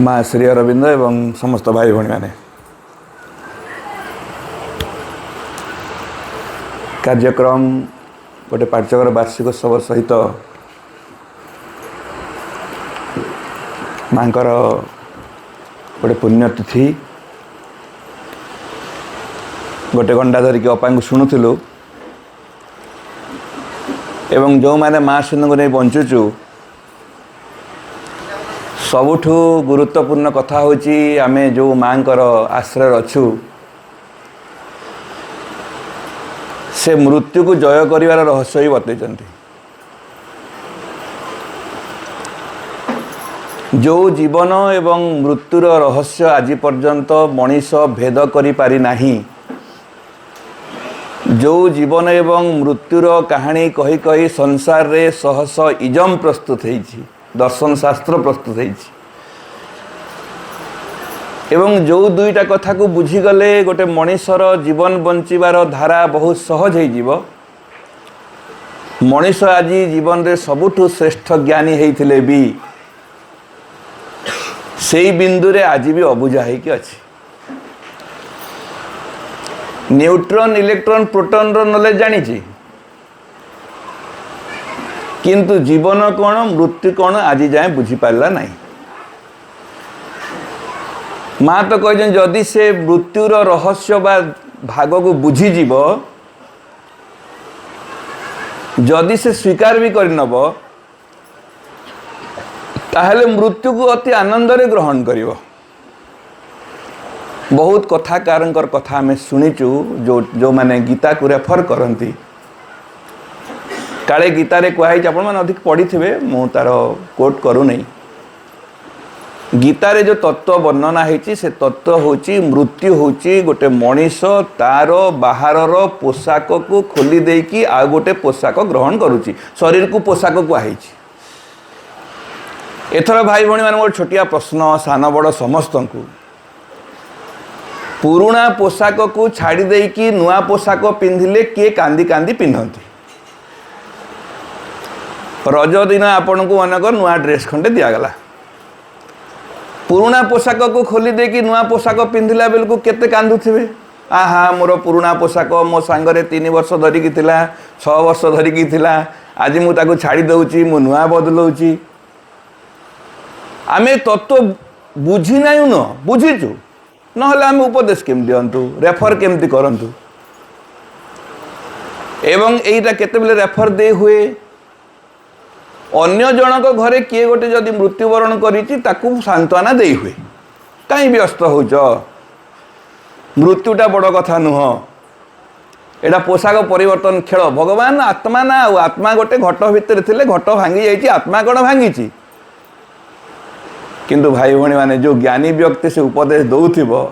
माँ श्री अरविंद एवं समस्त भाई भणी मैंने कार्यक्रम गोटे पाठचकर वार्षिक उत्सव सहित माँ गोटे पुण्यतिथि गोटे घंटा धरिक अपा को शुणुलु एवं जो मैंने माँ सिंधु को नहीं बंचुचु सबुठु गुरुत्वपूर्ण कथा होची आमे जो माँ आश्रय अच्छु से मृत्यु को जय करिवार रहस्य ही बतैचंती। जो जीवन एवं मृत्युर रहस्य आज पर्यंत मनीष भेद करि पारि नाही, जो जीवन एवं मृत्युर कहानी कही कही संसार रे सहस इजम प्रस्तुत होईछि, दर्शन शास्त्र प्रस्तुत होईछि एवं जो दुईटा कथा को बुझीगले गोटे मनीषर जीवन बंचिबार धारा बहुत सहज हो जीव। मनीष आज जीवन रे सबुठु श्रेष्ठ ज्ञानी होइथिले भी सेई बिंदु रे आज भी अबुझा होइकी अछि। न्यूट्रॉन इलेक्ट्रॉन प्रोटॉन रो नॉलेज जानिछि किंतु जीवन कौन मृत्यु कौन आज जाए बुझी पारला नहीं। माँ तो कह जदि से मृत्युर रहस्य बा भाग को बुझीजीव, जदि से स्वीकार भी करनब ताहले मृत्यु को अति आनंद रे ग्रहण करिवो। बहुत कथाकारंकर कथा आमे सुनिचु जो माने गीता को रेफर करती काले गीता रे कहै आपण माने अधिक पढ़ी थिबे, मु तार कोट करू नहीं। गीता रे जो तत्व वर्णना होती से तत्व होची मृत्यु होची गोटे मनीष तार बाहरर पोशाक को खोली देकी आ गोटे पोशाक ग्रहण करुची, शरीर को पोशाक कुहाईची। एथर भाई भणी मान गोटे छोटिया प्रश्न सान बड़ समस्त को, पुराणा पोशाक को छाड़ी देकी नुआ पोशाक पिंधिले किए कांदी कांदी पिंधती। रज दिन आपण को मनकर नुआ ड्रेस खंडे दिगला, पुराणा पोशाक को खोली देकी नुआ पोशाक पिंधिला बेल को केते कांदुथिबे। आहा मोर पुराणा पोशाक मो सांगरे 3 वर्ष धरिकी थिला, 6 वर्ष धरिकी थिला, आज मु ताको छाड़ी दउची, मु नुआ बदलउची। आमे तत्व बुझी नायु न बुझीचु नहले आमे उपदेश केम दियंतु, रेफर केमती करंतु। एवं एटा केते बेले रेफर दे हुए अन्य जनक घरे किए गोटे जदि मृत्युवरण करिछि ताकू सांत्वना दे हुए। कहीं व्यस्त होच, मृत्युटा बड़ कथा नुह, एटा पोशाक परिवर्तन खेल। भगवान आत्मा ना, आत्मा गोटे घट भितर थिले, घट भांगी जाइछि, आत्मा कौन भांगी। किंतु भाई भणी माने जो ज्ञानी व्यक्ति से उपदेश दौथिबो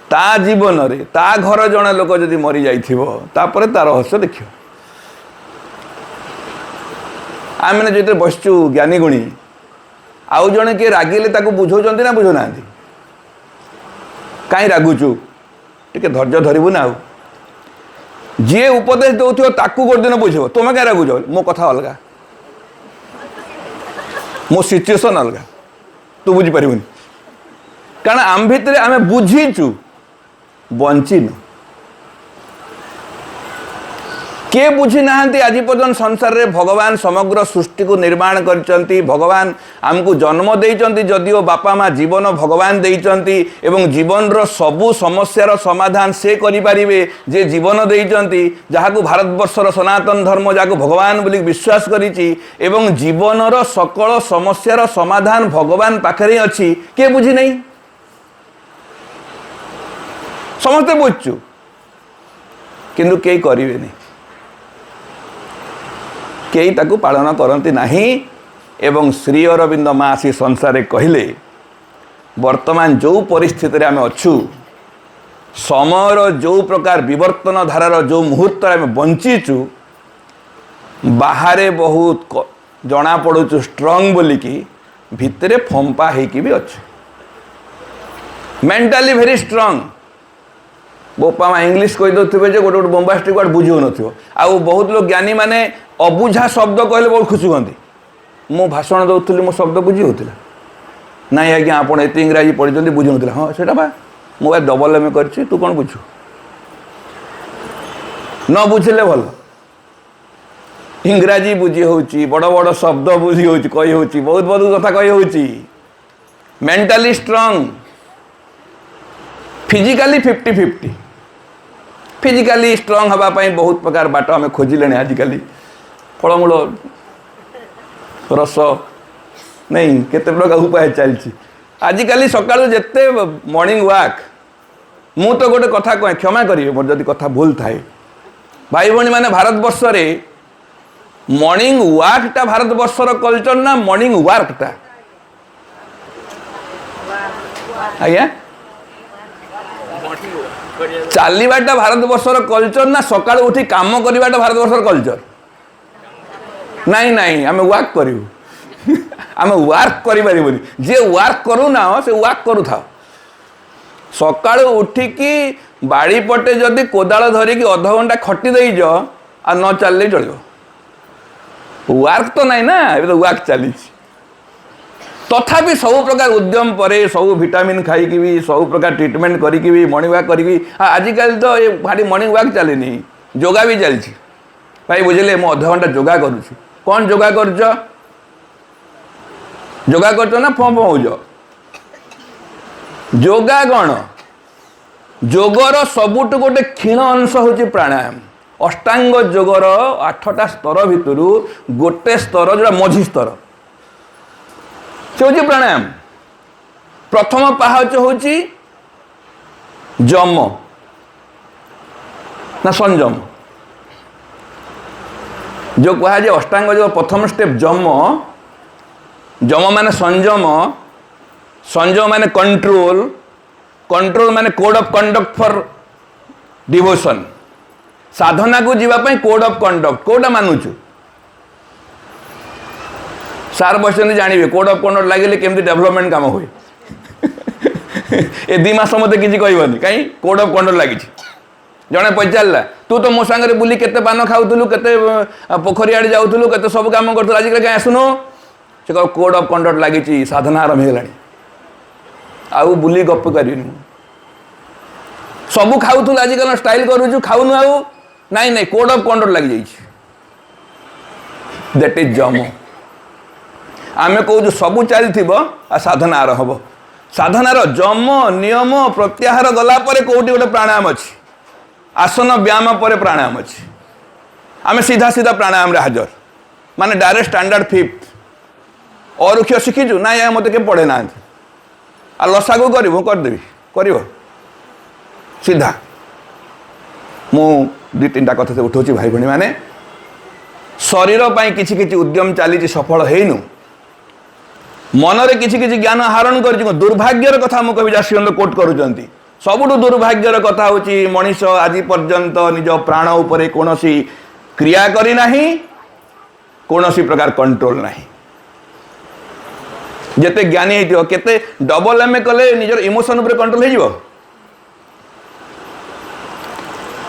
ता जीवन रे ता घर जणे लोक जदि मरी जाइथिबो तापरे तार रहस्य देखियो। आम जो बसचु ज्ञानी गुणी आउ जड़े किए रागिले ताको बुझाऊँ ना बुझौना, कहीं रागुचु टे धैर्य धरबू ना। जी उपदेश दौथिबो ताकू गोटे दिन बुझेब, तुम क्या रागुच, मो कथा अलग, मो सिचुएसन अलग, तू बुझीपारबुनि। कारण आम भितर आम बुझीचु बंचीनु, के बुझी नाहंती आज पर्यंत संसार रे भगवान समग्र सृष्टि को निर्माण करचंती। भगवान आमको जन्म देइचंती, जदिओ बापा माँ जीवन भगवान देइचंती एवं जीवन रो सबु समस्यार समाधान से करि परिबे जे जीवन देइचंती, जहाको भारतवर्षर सनातन धर्म जाको भगवान बोली विश्वास करिछि एवं जीवनर सकल समस्यार समाधान भगवान पाखरे अछि। के बुझी नहीं, समस्ते बुझचु किंतु के करिवे नहीं, कई ताकू पालन करती नहीं। एवं श्री अरविंद माँ आसी संसार कहले वर्तमान जो परिस्थिति आम अच्छु, समयर जो प्रकार विवर्तन धारार जो मुहूर्त आम बंचीचु, बाहरे बहुत जना पड़ुचु स्ट्रंग बोलिकी, भितरे फंपा होगी भी अच्छे, मेंटाली वेरी स्ट्रंग। बोपा माँ इंग्लीश कही दे गोटे गोटे बोम्बास्टिक वर्ड बुझी हो आउ बहुत लोग ज्ञानी माने अबुझा शब्द कहले बहुत खुशी होती। मु भाषण दूसरी मो शब्द बुझी होता, ନାଇଁ ଆଜ୍ଞା ଆପଣ ଏତେ ଇଂରାଜୀ ପଢ଼ିଛନ୍ତି ବୁଝୁନଥିଲେ। ହଁ ସେଇଟା ବା ମୁଁ ବା ଡବଲ ଏମ୍ ଏ କରିଛି, ତୁ କ'ଣ ବୁଝୁ? ନ ବୁଝିଲେ ଭଲ। ଇଂରାଜୀ ବୁଝି ହେଉଛି, ବଡ଼ ବଡ଼ ଶବ୍ଦ ବୁଝି ହେଉଛି, କହି ହେଉଛି, ବହୁତ ବହୁତ କଥା କହି ହେଉଛି। Mentally strong, physically 50-50। Physically strong ହେବା ପାଇଁ ବହୁତ ପ୍ରକାର ବାଟ ଆମେ ଖୋଜିଲେଣି ଆଜିକାଲି। ଫଳମୂଳ, ରସ, ନାଇଁ କେତେ ପ୍ରକାର ଉପାୟ ଚାଲିଛି ଆଜିକାଲି। ସକାଳୁ ଯେତେ ମର୍ଣ୍ଣିଂ ୱାକ୍, ମୁଁ ତ ଗୋଟେ କଥା କହେ, କ୍ଷମା କରିବେ ମୋର ଯଦି କଥା ଭୁଲ ଥାଏ। ଭାଇ ଭଉଣୀ ମାନେ, ଭାରତବର୍ଷରେ ମର୍ଣ୍ଣିଂ ୱାକ୍ଟା ଭାରତବର୍ଷର କଲଚର ନା ମର୍ଣ୍ଣିଂ ୱାର୍କଟା? ଆଜ୍ଞା, ଚାଲିବାଟା ଭାରତବର୍ଷର କଲଚର ନା ସକାଳୁ ଉଠି କାମ କରିବାଟା ଭାରତବର୍ଷର କଲଚର? ନାଇଁ ନାଇଁ, ଆମେ ୱାକ୍ କରିବୁ। ଆମେ ୱାର୍କ କରିପାରିବୁନି। ଯିଏ ୱାର୍କ କରୁନା ସେ ୱାକ୍ କରୁଥାଉ। ସକାଳୁ ଉଠିକି ବାଡ଼ି ପଟେ ଯଦି କୋଦାଳ ଧରିକି ଅଧଘଣ୍ଟା ଖଟି ଦେଇଛ ଆଉ ନ ଚାଲିଲେ ଚଳିବ। ୱାର୍କ ତ ନାହିଁ ନା, ଏବେ ତ ୱାର୍କ ଚାଲିଛି। ତଥାପି ସବୁ ପ୍ରକାର ଉଦ୍ୟମ ପରେ, ସବୁ ଭିଟାମିନ୍ ଖାଇକି ବି, ସବୁ ପ୍ରକାର ଟ୍ରିଟମେଣ୍ଟ କରିକି ବି, ମର୍ଣ୍ଣିଂ ୱାକ୍ କରିକି, ଆଜିକାଲି ତ ଏ ଭାରି ମର୍ଣ୍ଣିଂ ୱାକ୍ ଚାଲିନି, ଯୋଗା ବି ଚାଲିଛି। ଭାଇ ବୁଝିଲେ, ମୁଁ ଅଧଘଣ୍ଟା ଯୋଗା କରୁଛି। କ'ଣ ଯୋଗା କରୁଛ? ଯୋଗା କରୁଛ ନା ଫଁ ଫଁ ହେଉଛ? ଯୋଗା କ'ଣ? ଯୋଗର ସବୁଠୁ ଗୋଟେ କ୍ଷୀଣ ଅଂଶ ହେଉଛି ପ୍ରାଣାୟାମ। ଅଷ୍ଟାଙ୍ଗ ଯୋଗର 8ଟା ସ୍ତର ଭିତରୁ ଗୋଟେ ସ୍ତର, ଯେଉଁଟା ମଝି ସ୍ତର, ସେ ହେଉଛି ପ୍ରାଣାୟାମ। ପ୍ରଥମ ପାହାଚ ହେଉଛି ଯମ ନା ସଂଯମ। ଯେଉଁ କୁହାଯାଏ ଅଷ୍ଟାଙ୍ଗ ଯୋଗ ପ୍ରଥମ ଷ୍ଟେପ୍ ଯମ। ଯମ ମାନେ ସଂଯମ, ସଂଯମ ମାନେ କଣ୍ଟ୍ରୋଲ, କଣ୍ଟ୍ରୋଲ ମାନେ code of conduct for devotion. ସାଧନାକୁ ଯିବା ପାଇଁ କୋଡ୍ ଅଫ୍ କଣ୍ଡକ୍ଟ, କୋଉଟା ମାନୁଛୁ? ସାର୍ ବସିଛନ୍ତି ଜାଣିବେ, କୋଡ୍ ଅଫ୍ କଣ୍ଡକ୍ଟ ଲାଗିଲେ କେମିତି ଡେଭଲପମେଣ୍ଟ କାମ ହୁଏ। ଏ 2 ମାସ ମୋତେ କିଛି କହିବନି, କାହିଁ କୋଡ୍ ଅଫ୍ କଣ୍ଡକ୍ଟ ଲାଗିଛି। ଜଣେ ପଚାରିଲା, ତୁ ତ ମୋ ସାଙ୍ଗରେ ବୁଲି କେତେ ପାନ ଖାଉଥିଲୁ, କେତେ ପୋଖରୀ ଆଡ଼େ ଯାଉଥିଲୁ, କେତେ ସବୁ କାମ କରୁଥିଲୁ, ଆଜିକାଲି କାହିଁ ଆସୁନୁ? ସେ କହିବ କୋଡ୍ ଅଫ୍ କଣ୍ଡକ୍ଟ ଲାଗିଛି, ସାଧନା ଆରମ୍ଭ ହେଇଗଲାଣି, ଆଉ ବୁଲି ଗପ କରିବିନି। ସବୁ ଖାଉଥିଲୁ, ଆଜିକାଲି ଷ୍ଟାଇଲ କରୁଛୁ, ଖାଉନୁ ଆଉ? ନାଇଁ ନାଇଁ, କୋଡ୍ ଅଫ୍ କଣ୍ଡକ୍ଟ ଲାଗିଯାଇଛି। ଦ୍ୟାଟ୍ ଇଜ୍ ଯମ। ଆମେ କହୁଛୁ ସବୁ ଚାଲିଥିବ ଆଉ ସାଧନା ଆରମ୍ଭ ହେବ। ସାଧନାର ଯମ, ନିୟମ, ପ୍ରତ୍ୟାହାର ଗଲା ପରେ କେଉଁଠି ଗୋଟେ ପ୍ରାଣାୟାମ ଅଛି। ଆସନ ବ୍ୟାୟାମ ପରେ ପ୍ରାଣାୟାମ ଅଛି। ଆମେ ସିଧା ସିଧା ପ୍ରାଣାୟାମରେ ହାଜର, ମାନେ ଡାଇରେକ୍ଟ ଷ୍ଟାଣ୍ଡାର୍ଡ 5th। ଅରୁକ୍ଷ ଶିଖିଛୁ? ନାଇଁ ଆଜ୍ଞା, ମୋତେ କେହି ପଢ଼େ ନାହାନ୍ତି। ଆଉ ଲସାଗୁ କରିବୁ? କରିଦେବି, କରିବ ସିଧା। ମୁଁ 2-3ଟା କଥା ଉଠାଉଛି ଭାଇ ଭଉଣୀ ମାନେ। ଶରୀର ପାଇଁ କିଛି କିଛି ଉଦ୍ୟମ ଚାଲିଛି, ସଫଳ ହେଇନୁ। ମନରେ କିଛି କିଛି ଜ୍ଞାନ ଆହରଣ କରିଛୁ। ଦୁର୍ଭାଗ୍ୟର କଥା ମୁଁ କହିବି, ଯାହା ଶ୍ରୀଅନ୍ତ କୋଟ୍ କରୁଛନ୍ତି, ସବୁଠୁ ଦୁର୍ଭାଗ୍ୟର କଥା ହେଉଛି ମଣିଷ ଆଜି ପର୍ଯ୍ୟନ୍ତ ନିଜ ପ୍ରାଣ ଉପରେ କୌଣସି କ୍ରିୟା କରିନାହିଁ, କୌଣସି ପ୍ରକାର କଣ୍ଟ୍ରୋଲ ନାହିଁ। ଯେତେ ଜ୍ଞାନୀ ହେଇଥିବ, କେତେ ଡବଲ ଏମ୍ ଏ କଲେ ନିଜର ଇମୋସନ ଉପରେ କଣ୍ଟ୍ରୋଲ ହେଇଯିବ?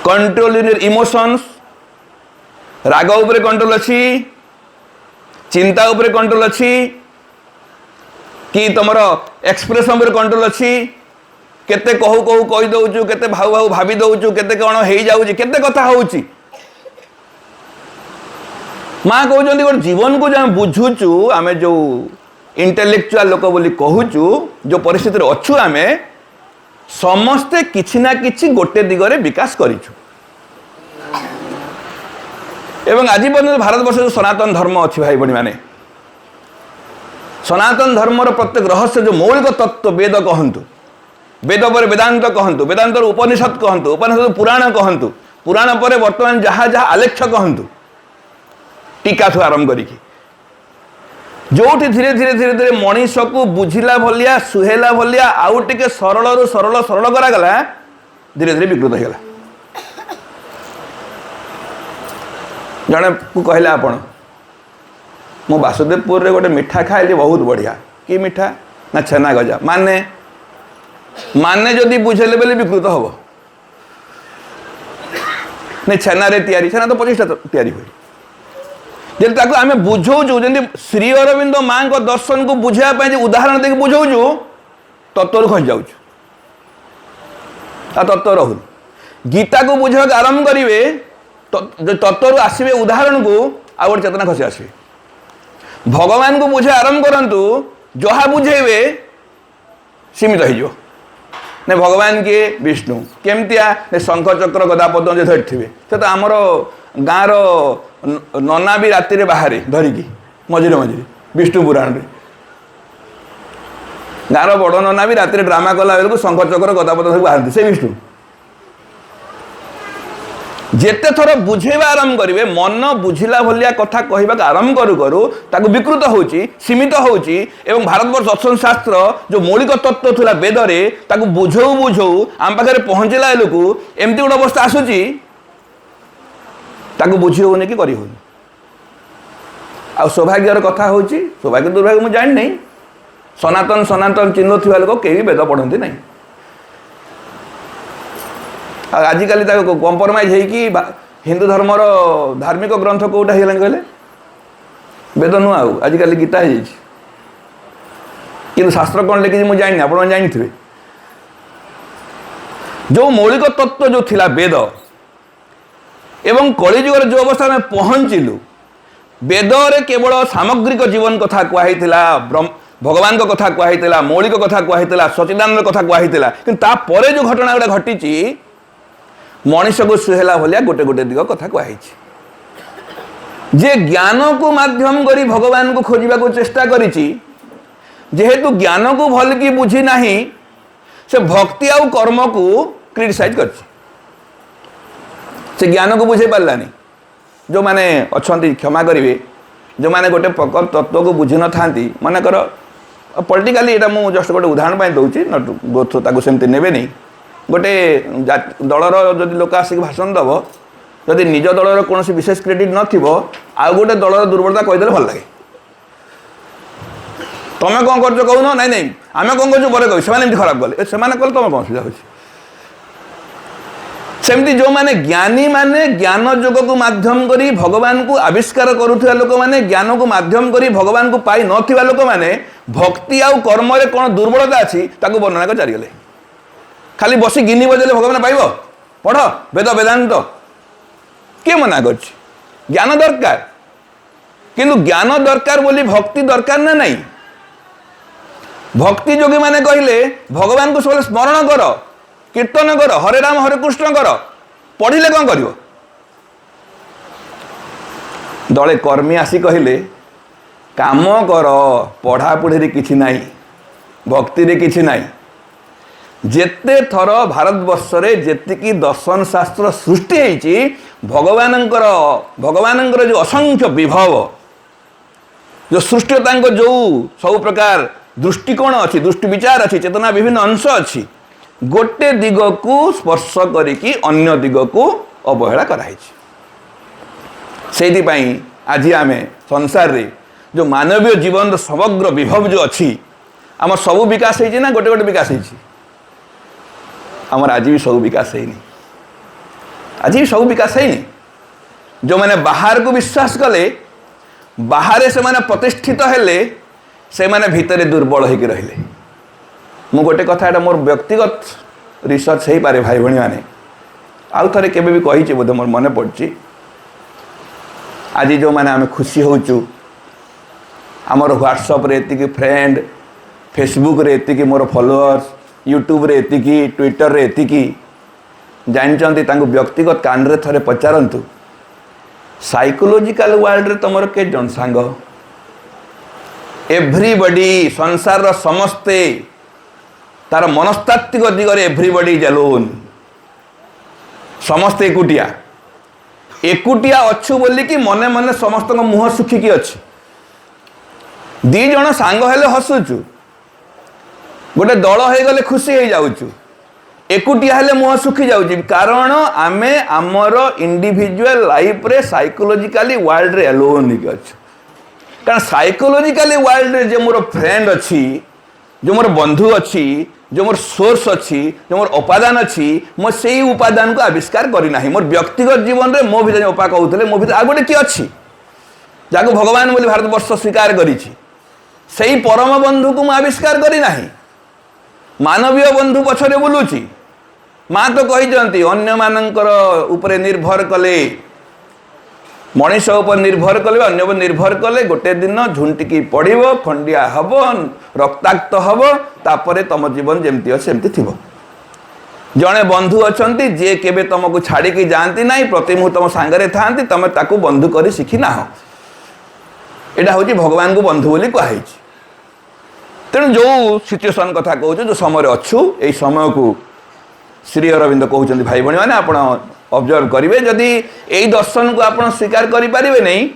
Control in emotions. ରାଗ ଉପରେ କଣ୍ଟ୍ରୋଲ ଅଛି, ଚିନ୍ତା ଉପରେ କଣ୍ଟ୍ରୋଲ ଅଛି, କି ତମର ଏକ୍ସପ୍ରେସନ ଉପରେ କଣ୍ଟ୍ରୋଲ ଅଛି? କେତେ କହୁ କହୁ କହି ଦଉଛୁ, କେତେ ଭାଉ ଭାଉ ଭାବି ଦଉଛୁ, କେତେ କ'ଣ ହେଇଯାଉଛି, କେତେ କଥା ହଉଛି। ମା କହୁଛନ୍ତି ଗୋଟେ ଜୀବନକୁ ଯେ ଆମେ ବୁଝୁଛୁ, ଆମେ ଯେଉଁ ଇଣ୍ଟେଲେକ୍ଚୁଆଲ ଲୋକ ବୋଲି କହୁଛୁ, ଯେଉଁ ପରିସ୍ଥିତିରେ ଅଛୁ, ଆମେ ସମସ୍ତେ କିଛି ନା କିଛି ଗୋଟେ ଦିଗରେ ବିକାଶ କରିଛୁ। ଏବଂ ଆଜି ପର୍ଯ୍ୟନ୍ତ ଭାରତବର୍ଷ ଯେଉଁ ସନାତନ ଧର୍ମ ଅଛି ଭାଇ ଭଉଣୀ ମାନେ, ସନାତନ ଧର୍ମର ପ୍ରତ୍ୟେକ ରହସ୍ୟ, ଯେଉଁ ମୌଳିକ ତତ୍ତ୍ୱ, ବେଦ କହନ୍ତୁ, ବେଦ ପରେ ବେଦାନ୍ତ କହନ୍ତୁ, ବେଦାନ୍ତର ଉପନିଷଦ କହନ୍ତୁ, ଉପନିଷଦ ପୁରାଣ କହନ୍ତୁ, ପୁରାଣ ପରେ ବର୍ତ୍ତମାନ ଯାହା ଯାହା ଆଲେଖ୍ୟ କହନ୍ତୁ, ଟୀକାଠୁ ଆରମ୍ଭ କରିକି, ଯେଉଁଠି ଧୀରେ ଧୀରେ ଧୀରେ ଧୀରେ ମଣିଷକୁ ବୁଝିଲା ଭଳିଆ, ସୁହେଲା ଭଳିଆ ଆଉ ଟିକେ ସରଳରୁ ସରଳ ସରଳ କରାଗଲା, ଧୀରେ ଧୀରେ ବିକୃତ ହେଇଗଲା। ଜଣେକୁ କହିଲେ, ଆପଣ ମୁଁ ବାସୁଦେବପୁରରେ ଗୋଟେ ମିଠା ଖାଇଲି, ବହୁତ ବଢ଼ିଆ। କି ମିଠା? ନା ଛେନା ଗଜା। ମାନେ ଯଦି ବୁଝେଇଲେ ବେଲେ ବିକୃତ ହେବ। ନାଇଁ ଛେନାରେ ତିଆରି, ଛେନା ତ 25ଟା ତିଆରି ହୁଏ। जब ताको आमे बुझौछु जंदी श्री अरविंद मां को दर्शन को बुझाया पे जे उदाहरण देके बुझौछु तत्वर खस जाउछु आ तत्व रहु गीता को बुझाक आरंभ करिवे जो तत्वर आसीबे उदाहरण को आ गोटे चेतना खसी आसीबे भगवान को बुझे आरंभ करंतु जहा बुझेबे सीमित हो ने भगवान के विष्णु केमतिया शंख चक्र गदा पद्म जो धरिथिबे से तो आमर गाँव नना भी राति रे बाहर धरिकी मझिरे मझिरे विष्णु पुराण रे गाँव बड़ नना भी राति ड्रामा कला बेलू शंख चक्र गदा पद्म धरिक बाहर से विष्णु जेते थर बुझेबा आरंभ करेंगे मन बुझिला भलिया कथा कहवाक आरंभ करू करू ताकू विकृत होची सीमित होची एवं भारतवर्ष दर्शन शास्त्र जो मौलिक तत्व थिला वेदरे ताकू बुझौ बुझौ आम पाखे पहुँचला लोक एमती गोटे अवस्था आसूची ताकू बुझी होनी कि करी होनी आ सौभाग्यर कथा होची सौभाग्य दुर्भाग्य मुझे जानी नहीं सनातन सनातन चिन्ह थिबा लोक केही वेद पढ़ती नहीं आजिकल कम्प्रोमाइज होगी हिंदू धर्मर धार्मिक ग्रंथ कौटा हो कहले वेद नुह आजिकल गीता हो शास्त्र कौन लिखी मुझे जानी आप जानी जो मौलिक तत्व जो थिला वेद एवं कलिजुगर जो अवस्था में पहुँचलु वेदरे केवल सामग्रिक जीवन कथा कहला भगवान को कथा कहला मौलिक कथा कहला सचिदानंद कथा कहला कि जो घटना गुड़ा घटी मनीष को सुहेला भलिया गोटे गोटे दिग कथा कहुई जे ज्ञान को माध्यम करी भगवान को खोजा को चेष्टा करिछि जेहेतु ज्ञान को भल की बुझी नाही से भक्ति आउ कर्म को क्रिटिसाइज करछि से ज्ञान को बुझे पारलानी जो माने अछंती क्षमा करिवे जो माने गोटे प्रकट तत्व को बुझी न थांती माने कर पॉलिटिकली एटा मु जस्ट गोटे उदाहरण पाई दउछि नट गोथो ताको सेमते नेबे नहीं गोटे दलर जदि लोक आसिक भाषण दब जदि निज दलर कौन विशेष क्रेडिट नथिबो आउ गोटे दलर दुर्बलता कहीदे भल लगे तुम कौन कर कहून नाई नाई आम कौन कर बड़े कह खराब कले से कले तुम कौन सुविधा हो सेमती जो माने ज्ञानी माने ज्ञान जोग को माध्यम करी भगवान को आविष्कार करुवा लोक मैंने ज्ञान को माध्यम करी भगवान को पाई नथिबा लोक मैंने भक्ति आउ कर्म रे कौन दुर्बलता अच्छी वर्णना कर चारिगले खाली बसी गिनी बजेले भगवान पाइब पढ़ वेद वेदांत किए मना कर ज्ञान दरकार किंतु ज्ञान दरकार बोली भक्ति दरकार ना नहीं भक्ति जोगी माने कहले भगवान को सब स्मरण कर कीर्तन कर हरे राम हरे कृष्ण कर पढ़िले कौन कर दले कर्मी आसी कहले काम कर पढ़ापढ़ी किछि नाही भक्ति रे किछि नाही जेते थर भारतवर्ष रे जेतिकी दर्शन शास्त्र सृष्टि होइछि भगवानंकर जो असंख्य विभव जो सृष्टि तांको जो सब प्रकार दृष्टिकोण अच्छी दृष्टि विचार अच्छी चेतना विभिन्न अंश अच्छी गोटे दिग को स्पर्श करिकी अन्य दिग को अवहेला कराई से आज आम संसार रे जो मानवीय जीवन समग्र विभव जो अच्छी आम सब विकास होइछि ना गोटे गोटे विकास होइछि आमर आज भी सब विकास है आज भी सब विकास है जो मैंने बाहर को विश्वास कले बाहर से माने प्रतिष्ठित हेले से माने भितरे दुर्बल होकर रहिले मु गोटे कथा एटा मोर व्यक्तिगत रिसर्च हो पारे भाई भाई मैंने आउ थे केबे भी कही बोधे मोर मन पड़ी आज जो मैंने आम खुशी होचु आमर व्हाट्सएप रे एतिकी फ्रेंड फेसबुक रे एतिकी मोर फॉलोअर्स यूट्यूब रे एतिकी ट्विटर रे एतिकी जानचंती तांको व्यक्तिगत कान रे थरे पचारंतु साइकोलॉजिकल वर्ल्ड रे तमर के जन सांग एवरीबॉडी संसार रो समस्ते तार मनस्तात्विक दिगरे एवरीबॉडी इज अलोन समस्ते एकुटिया एकुटिया अच्छु बोली कि मने मने समस्त मुह सुखिकी अच्छी दी जन सांग हेले हसुचु गोटे दल हो गले खुशी हो जाऊँ एकुटिया हेले मुह सुखी जाऊँ कारण आमे आमर इंडिविजुअल लाइफ रे साइकोलॉजिकली वर्ल्ड रे अलोन हो अच्छु कारण साइकोलॉजिकली वर्ल्ड रे जो मोर फ्रेंड अच्छी जो मोर बंधु अच्छी जो मोर सोर्स अच्छी जो मोर उपादान अच्छी मो से उपादान को आविष्कार करना मोर व्यक्तिगत जीवन रे मो भीतर उपा कहते मो भीतर आ गोटे किए अच्छी जाको भगवान बोली भारतवर्ष स्वीकार करिछि सेई परम बंधु को मैं आविष्कार करी नाही मानवीय बंधु पछरे बुलुची माँ तो कही अन्य मानकर उपरे निर्भर कले मनीष उपर निर्भर कले अन्य उपर निर्भर कले गोटे दिन झुंटिकी पड़ो खंडिया हम रक्ताक्त हम तापर तुम जीवन जमती अच्छे सेमती थिबो जड़े बंधु अच्छा जी के तुमको छाड़ी जाती ना प्रति मुहूर्त तुम सांगरे था तुम ताकू बंधु कर शिखी ना यहाँ हूँ भगवान को बंधु बोली कहुई तेणु जो सिचुएसन कथा कहूँ जो समय अच्छु यही समय को श्री अरविंद कहते भाई भाई मैंने आप ऑब्जर्व करेंगे जदि यही दर्शन को आप स्वीकार करें नहीं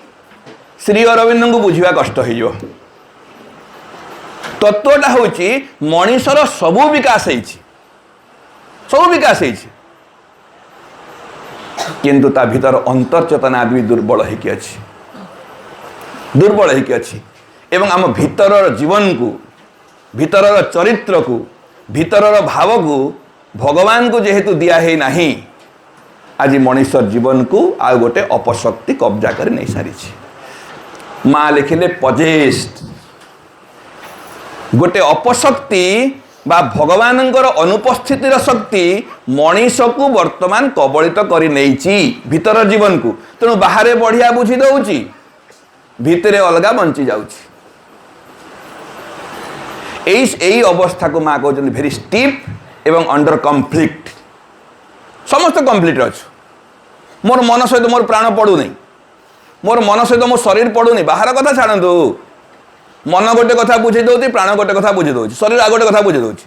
श्री अरविंद को बुझा कष्ट हो तत्वटा हूँ मनीषर सबू विकास सब विकास किंतु ता भीतर अंतर्चेतना भी दुर्बल होकी अच्छी दुर्बल होकी अच्छी एवं आम भीतर जीवन को भीतर चरित्र को भीतर भाव को भगवान को जेहेतु दिया है नहीं आज मनीषर जीवन को आ गोटे अपशक्ति कब्जा कर नहीं सारी माँ लिखिले पजेस्ट गोटे अपशक्ति बा भगवान अनुपस्थितिर शक्ति मनीष को वर्तमान कबलित कर भीतर जीवन को तेणु बाहर बढ़िया बुझी दौची भितरे अलगा बंची जाउची यही अवस्था को माँ कहते भेरी स्टीप एवं अंडर कन्फ्लिक्ट समस्त कम्प्लीट अच्छु मोर मन सहित मोर प्राण पड़ूनी मोर मन सहित मो शरीर पड़ूनी बाहर कथा छाड़ू मन गोटे कथा बुझे दौची प्राण गोटे कथा बुझे दौची शरीर आ गोटे कथा बुझे दौची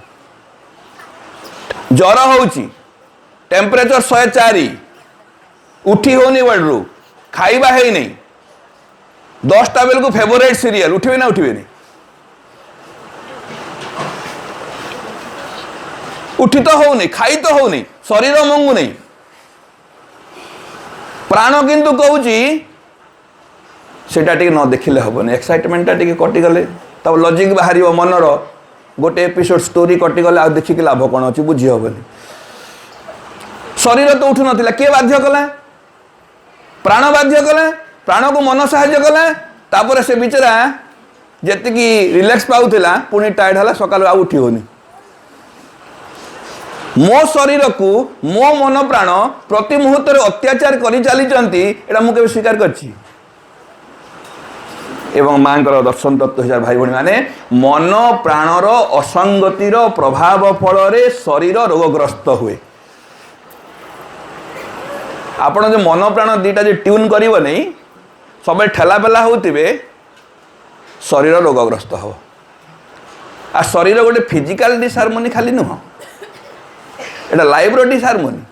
ज्वर होची टेम्परेचर 104 उठी होनी बेडरू खाइबा है नहीं 10टा बेल को फेवरेट सीरियल उठे ना उठे नहीं उठी तो होनी खाई तो होनी शरीर मंगू नहीं प्राण किंतु कहूची सेटा टिके न देखिले हबनी एक्साइटमेंटा टिके कटिगले तब लॉजिक बाहर मनर गोटे एपिसोड स्टोरी कटिगले आ देखिक लाभ कौन अच्छी बुझी हबनी शरीर तो उठू नथिला के बाध्य कला प्राण बाध्य कला प्राण को मन साहाय्य कला तापर से बिचरा जेतिकी रिलैक्स पाउथिला पुणी टायर्ड हला सकाल आ उठी होनी मो शरीर को मो मन प्राण प्रति मुहूर्त अत्याचार कर चली एटा मुझे स्वीकार करछि एवं माँ दर्शन तत्व हजार भाई भाई माने मन प्राणर असंगतिर प्रभाव फल शरीर रोगग्रस्त हुए आपण जो मन प्राण दीटा जो ट्यून कर नहीं सब ठेलापेला होते शरीर रोगग्रस्त हो आ शरीर गोटे फिजिकाल डिसहार्मोनी खाली नुह एटा लाइफ डिसहार्मोनी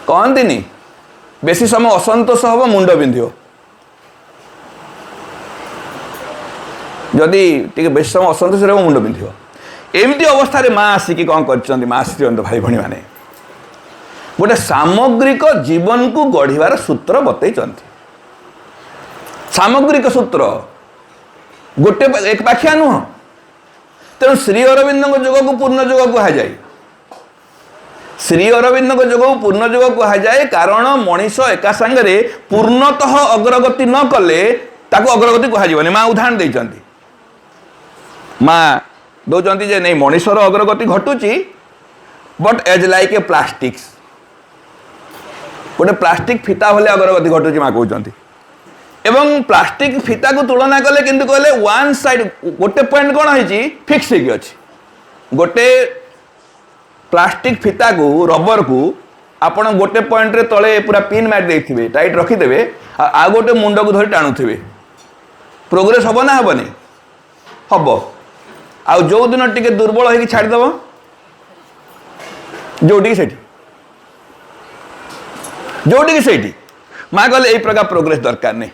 कहती बेसी समय असंतोष हम मुंड बिंधिव जदि टे बेसी समय असंतोष रहा मुंड बिंधिव एमती अवस्था माँ आसिक कौन कर माँ श्री भाई भाई मैंने गोटे सामग्रिक जीवन को गढ़वार सूत्र बतई सामग्रिक सूत्र गोटे एक पाखिया नुह तेणु श्री अरविंद जोग को पूर्ण जोग कहुए श्री अरविंद जोग को पूर्ण जोग कहुए कारण मनीष एका सांगे पूर्णतः अग्रगति न कले ताको अग्रगति कहनी माँ उदाहरण देती माँ दौरान जे नहीं मनीषर अग्रगति घटुची but as like a plastics गोटे प्लास्टिक फिता भले अग्रगति घटुची माँ कहते एवं प्लास्टिक फिता को तुलना कले किंतु कहले वन साइड गोटे पॉइंट कौन है फिक्स हो गोटे प्लास्टिक फिता को रबर को आपण गोटे पॉइंट रे तले पूरा पिन मार देथिबे टाइट रखिदेवे आ गोटे मुंड को धरी टाणुथिबे प्रोग्रेस हम ना हेनी हम आउ जो दिन टिके दुर्बल होगी छाड़देव जोटी से माँ कहले यही प्रकार प्रोग्रेस दरकार नहीं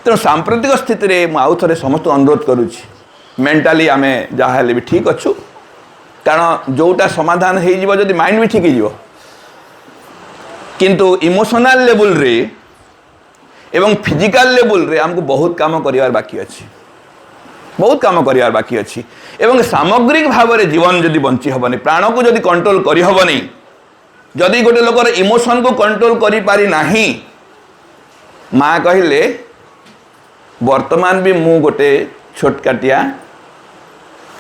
तेणु सांप्रतिक स्थिति रे मु आउ थे समस्त अनुरोध करुच्ची मेंटाली आम जहाँ भी ठीक अच्छु कारण जोटा समाधान हो जदि माइंड भी ठीक हो किंतु इमोशनल लेवल रे एवं फिजिकल लेवल रे हमको बहुत काम करिवार बाकी अच्छी बहुत काम करिवार बाकी अच्छी एवं सामग्रिक भाव में जीवन जदि बंची हेनी प्राण को जदि कंट्रोल करी हेनी जदि गोटे लोकर इमोशन को कंट्रोल करि पारि नाही माँ कहले वर्तमान भी मु गोटे छोटकाटिया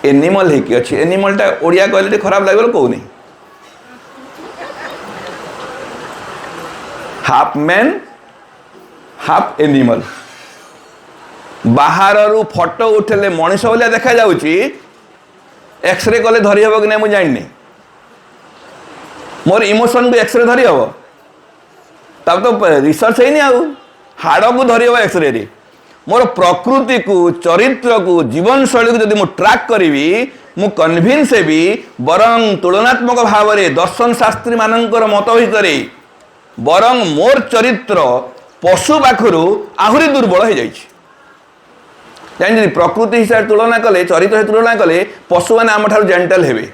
एनिमल है कि अच्छी एनिमलटा ओडिया कहले खराब लगे कहूनी हाफ मैन हाफ एनिमल बाहर फोटो उठेले मनीष भाया देखा जाउची एक्सरे कले धरी हम कि नहीं मुझे जानी मोर इमोशन को एक्सरे धरी हम तब तो रिसर्च है नहीं हाड़ को धरी हम एक्सरे रे मोर प्रकृति को चरित्र को जीवन शैली को जब ट्रैक करी मु कन्भिन्स हेबी बरं तुलनात्मक भाव में दर्शन शास्त्री मानकर मत भितर बरं मोर चरित्र पशु पाखु आहरी दुर्बल हो जाए जानी प्रकृति हिसाब से तुलना कले चरित्र तुलना कले पशु मैंने आम ठार जेंटल हेबे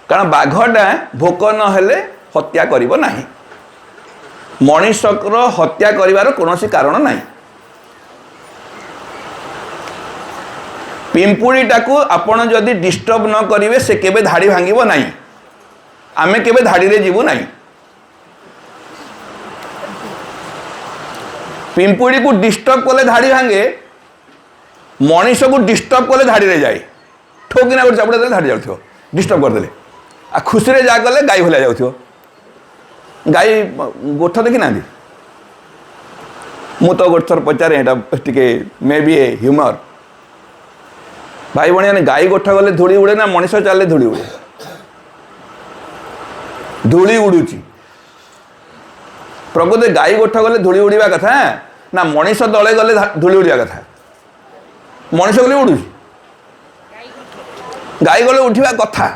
कारण बाघटा भोक नहेले हत्या करिबो नाही मनुष्यर हत्या करिवार कोनोसी कारण नाही पिंपुड़ीटा को आपण जदि डिस्टर्ब न करिवे से केबे धाड़ी भांगिबो नाही आमे केबे धाड़ी रे जीवु नाही पिंपुड़ी को डिस्टर्ब कले धाड़ी भांगे मनीष को डिस्टर्ब कले धाड़ी रे जाए ठोकिना गोटे चापुड़ा देले धाड़ी जाउथियो डिस्टर्ब कर देले आ खुशी रे जा गले गाई भलिया जाउथियो गाई गोठ देखि ना मु तो गोटे थर पचारे एटा टिके मे बी ए ह्यूमर भाई भाई गाई गोठ गले धूली उड़े ना मनीष चले धूली उड़े धूली उड़ुची प्रकृति गाई गोठ गले धूली उड़ा कथा ना मनीष दले गले धूली उड़ा कथा मनीष गले उड़ू गाई गले उठा कथा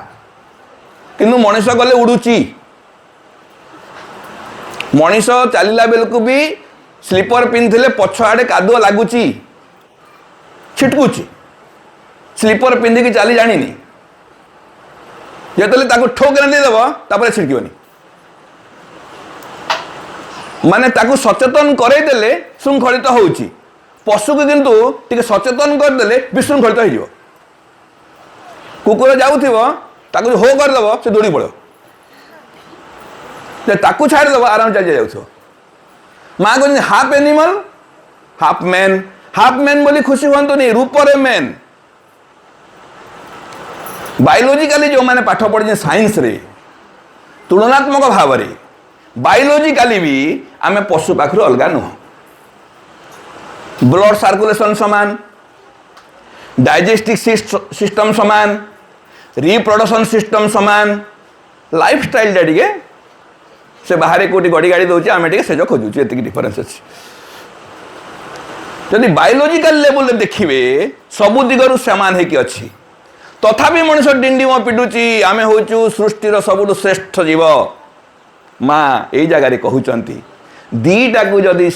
किंतु मनीष गले उड़ुची मनीष चलला बेलू भी स्लीपर पिंधिले पछ आड़े कादुआ लगुच छिटकुची स्लीपर पिंधिकी चली जानी जो ठोकना देदेव तापर छिड़कनी माने ताकू सचेतन करदेले श्रृंखलित होउची पशु को किंतु टिके सचेतन करदेले विशृंखलित हो कुकुर जाऊथिव ताकू हो करदेव से दौड़ी पड़ो ताकू छाड़देव आराम चली जाऊथिव माँ कहते हाफ एनिमल हाफ मैन बोली खुशी हूँ नहीं रूपरे मैन बायोलॉजिकली जो मैंने पाठ पढ़े साइंस रे तुलनात्मक भाव में बायोलॉजिकली भी आम पशु पाखु अलग नुह ब्लड सर्कुलेशन समान डाइजेस्टिव सिस्टम समान रिप्रोडक्शन सिस्टम समान लाइफ स्टाइल टे से बाहर कोटी गड़ी गाड़ी दौर आम टे से खोजुचे ये डिफरेन्स अच्छी जदि बायोलॉजिकल लेवल देखिए सबु दिगरु समान है अच्छी तथापि मनुष्य डिंडिम पिटुची आमे होचु सृष्टिर सबुठु श्रेष्ठ जीव माँ यही जगह कहते दीटा को जदि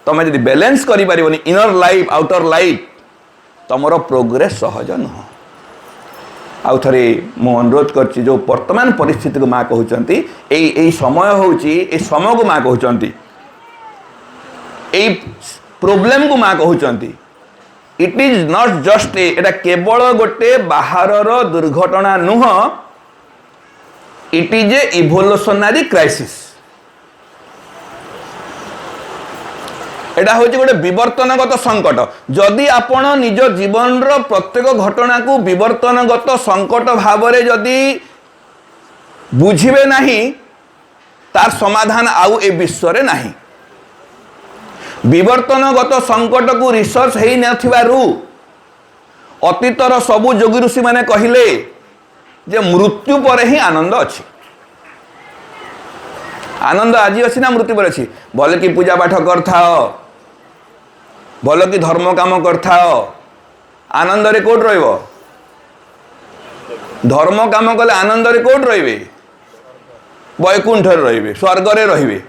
तुम जदि बैलेंस कर पारनी इनर लाइफ आउटर लाइफ तुमर प्रोग्रेस सहज नुह आउ थे मु अनुरोध कर जो वर्तमान परिस्थिति को माँ कहते यही समय होची समय को माँ कहते यही प्रोब्लेम को माँ कहते इट इज नॉट जस्ट एटा केवल गोटे बाहर दुर्घटना नुह it is a evolutionary crisis एटा होची गोटे विवर्तनगत संकट जदि आपण निज जीवन रो प्रत्येक घटना को विवर्तनगत संकट भाव में जदि बुझिबे नहीं तार समाधान आउ ए विश्व रे नहीं विवर्तनगत संकट को रिसर्च है नथिबारु अतीतर सबु जोगी ऋषि माने कहिले जे मृत्यु पर ही आनंद अच्छी आनंद आज अच्छी ना मृत्यु पर अच्छी भले कि पूजा पाठ करथा भले कि धर्म काम करथा आनंद रे कोट रहिबो धर्म काम कले आनंद रे कोट रहिबे वैकुंठ रे रहिबे स्वर्ग रे रहिबे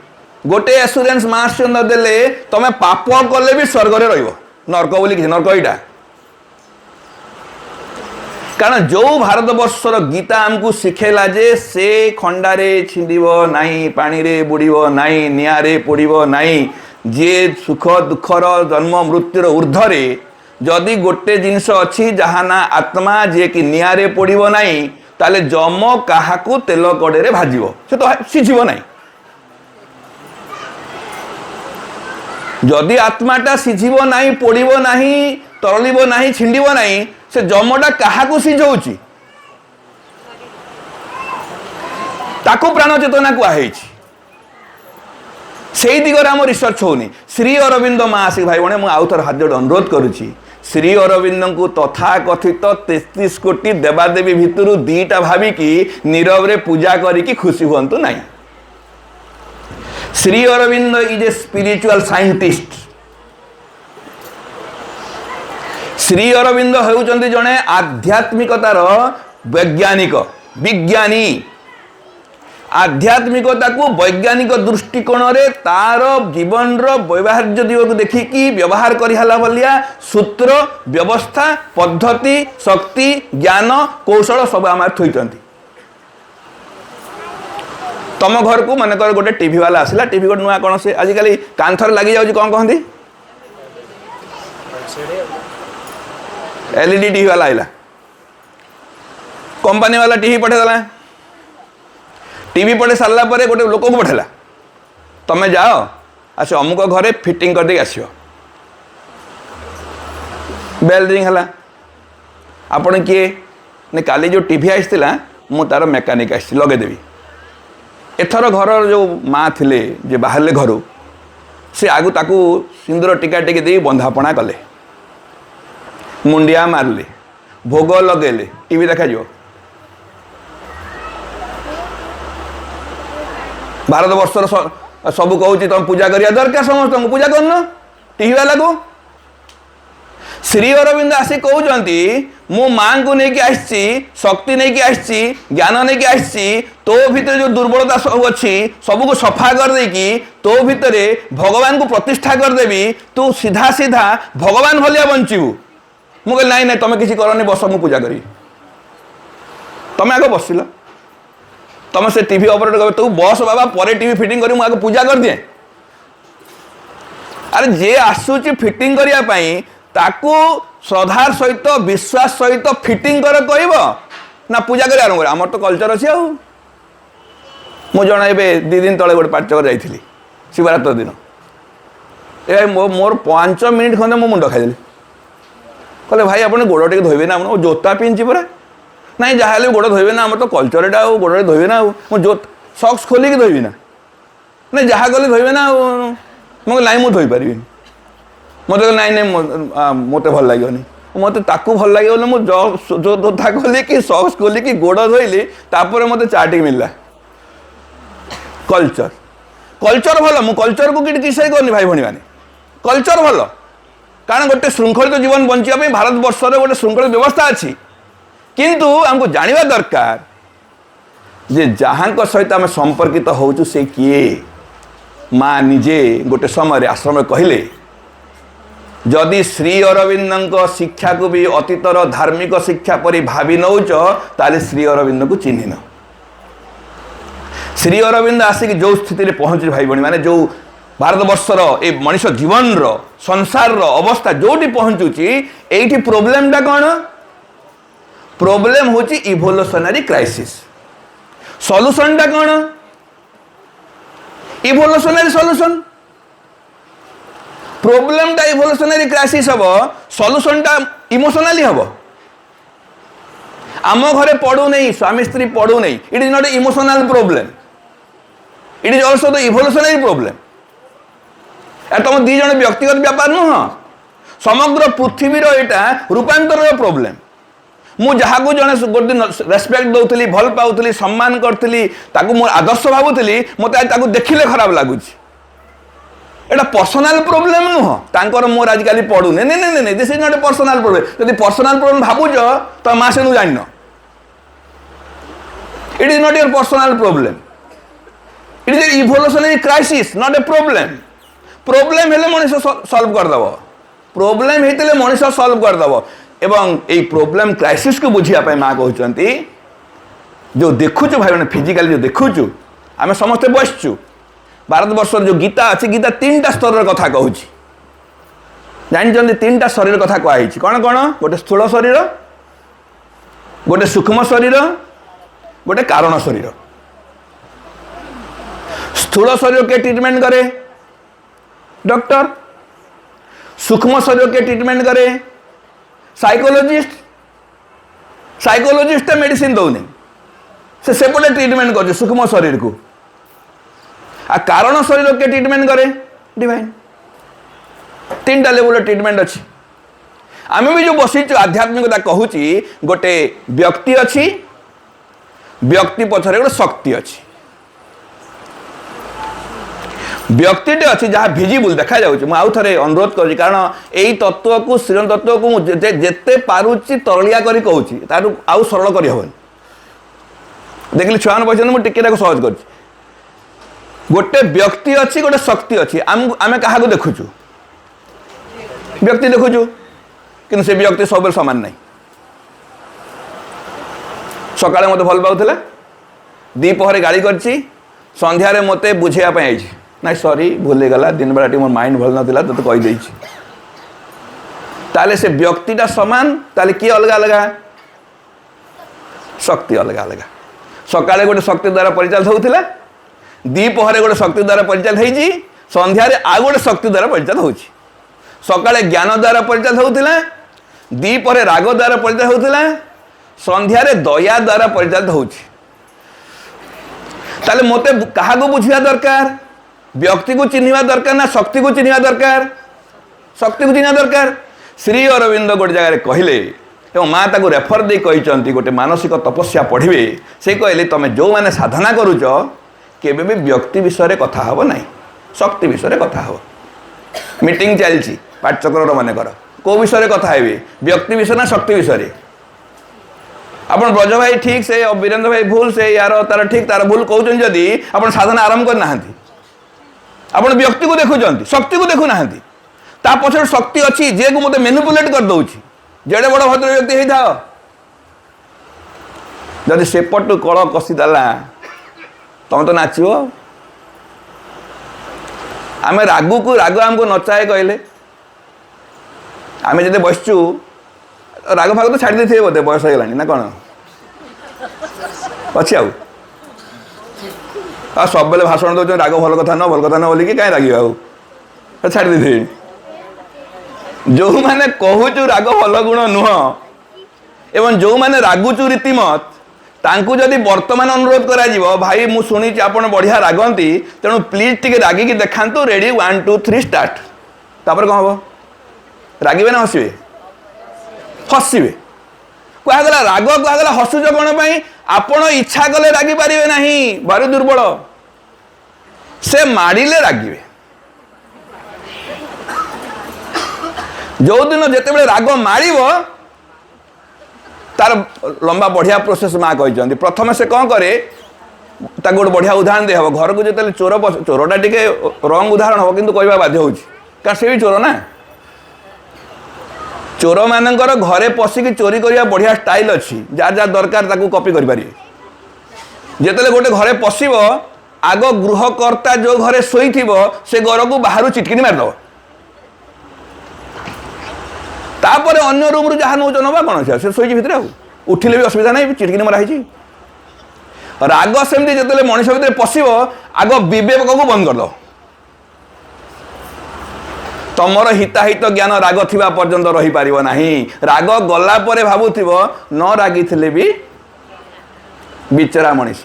गोटे एसुरेंस मार्चंद देले तमे पाप कले भी स्वर्ग रे रहिबो नरक बोली कि नरक एटा कारण जो भारत वर्षर गीता आमको शिखेला जे से खंडारे छिंदिबो नाही पानी रे बुड़ीबो नाही निया रे पोड़ीबो नाही जे सुख दुखर जन्म मृत्युर ऊर्ध्वरे जदि गोटे जिनस अच्छी जहाँ ना आत्मा जे कि निया रे पोड़ीबो नाही ताले जम काहाकू तेल कड़े रे भाजिबो से तो सिझिबो नाही जदि आत्माटा सिझिब नाही पोड़िब नाही तरलिब नाही छिंडिब नाही से जमटा काहाकू सिझौछि ताकू प्राण चेतना कुआई से दिगरे आम रिसर्च होनी। श्री अरविंद माँ आसिक भाई भाई मुझे आउ थर हाथ जोड़ अनुरोध करुच्ची श्री अरविंद को तथा कथित 33 कोटी देवादेवी भितर दीटा भाविकी नीरव रे पूजा करी खुशी हुंतु नहीं। Shri Aurobindo is a spiritual scientist. Shri Aurobindo होउचंती जने आध्यात्मिकतार वैज्ञानिक विज्ञानी। आध्यात्मिकता को वैज्ञानिक दृष्टिकोण रे तार जीवन व्यवहार्य दिग को देखिकी व्यवहार करिहाला बलिया सूत्र व्यवस्था पद्धति शक्ति ज्ञान कौशल सब आम थोइचंती। तम घर को मन कर गोटे टीवी वाला आसला टीवी गोटे नुआ कौन से आजिकल कांथर लगी जाऊँ कौन कहती एलईडी टीवी वाला आइला कंपनी वाला टीवी पठेदेला टीवी पढ़े सारा पर गोटे लोक को पठेला तमें जाओ आस अमुक घरे फिटिंग कर दे आस बेल रिंग है आपण किए ने काली जो टीवी आसला मु तार मेकानिक आसी लगेदेवी एथर घर जो माँ थिले जे बाहर घर से आगु ताकू सिंदूर टीका टिके दे बंधापना कले मुंडिया मारले भोग लगेले टीवी देखा जो भारत वर्षर सब कहूँ तुम पूजा करिया दरकार समस्त पूजा करन टीवी वाला को। श्री अरविंद आसी कहते मु माँ को लेकिन आसी शक्ति नहीं आसी ज्ञान नहीं आसी तो भितर जो दुर्बलता सब अच्छी सबको सफा कर देकी तो भितर भगवान को प्रतिष्ठा करदेवी तू सीधा सीधा भगवान भलिया बंचबू। मु कहली नाई नाई तुम किसी करनी बस मु पूजा करी तुम आगे बसिल तुम से टीवी ऑपरेटर कह तू बस बाबा पर टीवी फिटिंग करी आगे पूजा कर दिए। अरे जे आसूची फिटिंग करने ताकू श्रद्धार सहित विश्वास सहित फिटिंग कर कहब ना पूजा कर आरंभ कर आमर तो कल्चर अच्छे आउ मु जन ए 2 दिन तले गोटे पाचकर जाइली शिवरात्र दिन ए मोर 5 मिनिट खंडे मो मुंड खाइदेली कहले भाई आप गोड़ टे धोबे ना जोता पिंची पूरा ना जहाँ गोड़ धोबे ना आम तो कल्चर गोड़े धोबे ना जो सक्स खोलिकी धोबी ना ना जहाँ गले धोबे ना मुझे नाई मुझे धोई पारि मत नाई नाई मत भल लगे मत ताकू भल लगे मुझे जो जोता खोली कि सक्स खोली कि गोड़ धोइली तापर मत चाटी मिलला कल्चर कल्चर भल मु कल्चर को किसी करनी भाई भाई मैंने कल्चर भल कारण गोटे श्रृंखलित जीवन बंचापी भारत वर्ष गोटे श्रृंखलित व्यवस्था अच्छी किंतु हमको जानवा दरकार जे जहाँ सहित आम संपर्कित होचु से किए माँ निजे गोटे समय आश्रम कहले जदि श्री अरविंद शिक्षा को भी अतीतर धार्मिक शिक्षा परि भावी नौच ताले श्री अरविंद को चिन्हिन। श्री अरविंद आसिक जो स्थिति पहुँचे भाई भाई माने जो भारत वर्षर ए मनीष जीवन संसार अवस्था जोटी पहुँचुची एठी प्रोब्लेम टा कौन प्रोब्लेम होची इवोल्यूशनरी क्राइसिस सॉल्यूशन टा कौन इवोल्यूशनरी सॉल्यूशन प्रोब्लेम टा इवोल्यूशनरी क्राइसिस हम सॉल्यूशन टा इमोशनली हम आम घरे पड़ू नहीं स्वामी स्त्री पड़ू नहीं it is not A emotional problem it is also the evolutionary problem तुम 2 जन व्यक्तिगत व्यापार नुह समग्र पृथ्वी एटा रूपांतर प्रोब्लेम मु जहाँ को जन गोटे रेस्पेक्ट दौली भल पाऊली सम्मान करी मोर आदर्श भावुली मत देखिले खराब लगुच एटा पर्सनाल प्रोब्लेम नुह तांकर मोर आजिकल पड़ूनी नहीं नहीं नहीं this is not A personal problem जब पर्सनाल प्रोब्लेम भावुच तो माँ से जान it is not your personal problem it is a evolutionary crisis not a problem problem हेले मनीष सॉल्व करदेव प्रोब्लेम होते मनीष सॉल्व करदेव एवं ये प्रोब्लेम क्राइसिस को बुझापी माँ कहते जो देखुचु भाई मैंने फिजिकाली जो देखुचु आम समस्ते बसचु भारत वर्ष जो गीता अच्छी गीता 3टा स्तर कथा कहूँ जानते 3टा शरीर कथा कहुई कौन कौन गोटे स्थूल शरीर गोटे सूक्ष्म शरीर गोटे कारण शरीर स्थूल शरीर के ट्रीटमेंट करे डॉक्टर सूक्ष्म शरीर के ट्रीटमेंट करे साइकोलॉजिस्ट साइकोलॉजिस्ट मेडिसिन दौनी से सेपटे ट्रीटमेंट कर सूक्ष्म शरीर को आ कारण शरीर के ट्रीटमेंट करे डिवाइन 3टा लेवल ट्रीटमेंट अच्छी आम भी जो बसीचु आध्यात्मिकता कहूँ गोटे व्यक्ति अच्छी व्यक्ति पछरे गोटे शक्ति अच्छी व्यक्तिटे अच्छी जहाँ भिजिबुल देखा जाऊँ मुझे आउ थे अनुरोध कर कारण यही तत्व को सृजन तत्व को जिते पारुची तरलिया करी कहूँ तार आउ सरल कर हेन देखिए छुआ मैंने मुझे टिके सहज कर गोटे व्यक्ति अच्छी गोटे शक्ति अच्छी आम क्या देखुचु व्यक्ति देखुचु कि से व्यक्ति सब सामान नहीं सकाଳେ मत भल पाऊला दीपहर गाड़ी कर संध्यारे मत बुझेगा आई ना सॉरी भूल गला दिन बेला टी मोर माइंड भल ना तो कहीदे ताले से व्यक्तिटा समान ताले किए अलग अलग शक्ति अलग अलग सकाळे गोटे शक्ति द्वारा परिचालित होता दीपहर गोटे शक्ति द्वारा परिचालित होती संध्यारे आ गोटे शक्ति द्वारा परिचालित हो सकाळे ज्ञान द्वारा परिचालित होता दीपहर राग द्वारा परिचालित होता संध्यारे दया द्वारा परिचालित होती ताले मते क्या बुझा दरकार व्यक्ति को चिन्हवा दरकार ना शक्ति को चिन्हवा दरकार शक्ति को चिन्हवा दरकार श्री अरविंद गोटे जगह कहले एवं माँ ताको रेफर दे कहते गोटे मानसिक तपस्या पढ़े से कहले तुम जो मैंने साधना करुच केबे भी व्यक्ति विषय कथा हब ना शक्ति विषय कथा हब मीटिंग चलती पाठचक्र मनकर कौ विषय कथा हे व्यक्ति विषय ना शक्ति विषय आपण ब्रज भाई ठीक से वीरेंद्र भाई भूल से यार तार ठीक तार भूल कहते जदि आप साधना आरंभ करना आपण व्यक्ति को देखुं शक्ति को देखुना ता पछर शक्ति अच्छी जे को मते मैनिपुलेट कर दउछि जेडे बड़ भद्र व्यक्ति हे था जदि सेपट कल कसीदेला तुम तो नाचो आम रागु को राग आमको नचाए कहले आम जब बसचु राग फाग तो छाड़ी देते बोधे बयस हो ना कौन अच्छी आ सब बेले भाषण दौर राग भल कथा न बोलिकी कहीं रागे आउ छाड़ी दे जो मैंने कहूचु राग भल गुण नुह एवं जो मैंने रागुचु रीतिमत तांकु जदि वर्तमान अनुरोध करा भाई मु शुणी आपन बढ़िया रागंती तेणु प्लीज टिके रागिकी देखांतु रेडी 1 2 3 स्टार्ट तापर कौन हम रागे ना हसबे हसबे कहगला राग कहगला हसुच कौन पाई आपण इच्छा कले रागी पारे ना भारी दुर्बल से माड़े रागे जो दिन जिते राग माड़ तार लंबा बढ़िया प्रोसेस माँ कहते प्रथम से कौन करे गोटे बढ़िया उदाहरण दे हम घर को जो चोर चोरटा टी रंग उदाहरण हम कि कहवा बाध्य हो कारण से भी चोर ना चोर मानकर घरे पशिकी चोरी करने बढ़िया स्टाइल अच्छी जार जार दरकार कॉपी करें जिते गोटे घरे पशब आग गृहकर्ता जो घरे शोई से घर को बाहर चिटकिनी मारिदेव तापर अन्य रूम जहाँ नौ नवा कौन से शोई भितर उठिले भी असुविधा नहीं चिटकिनी मराही राग सेमती जो मनुष्य भितर पशब आग विवेक को बंद करद तमर हिताहित ज्ञान राग थिबा पर्यंत रही पारिबो नाही राग गला परे भाबुथिबो न रागी थिले भी बिचरा मनीष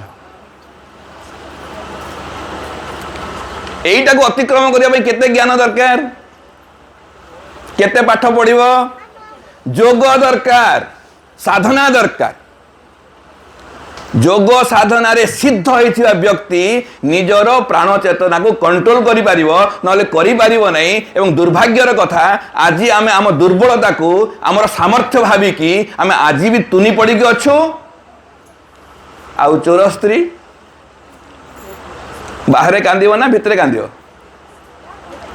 एईटा को अतिक्रम करबा केते ज्ञान दरकार केते पाठ पढ़िबो जोग दरकार साधना दरकार जोग साधना रे सिद्ध होइथिबा व्यक्ति निजर प्राण चेतना को कंट्रोल करि पारिबो नले करि पारिबो नै एवं दुर्भाग्यर कथा आज आमे आम दुर्बलता को आमर सामर्थ्य भाबी कि आमे आज भी तुनी पड़ी के अछु आउ चोर स्त्री बाहरे कांदिबो ना भितरे कांदिबो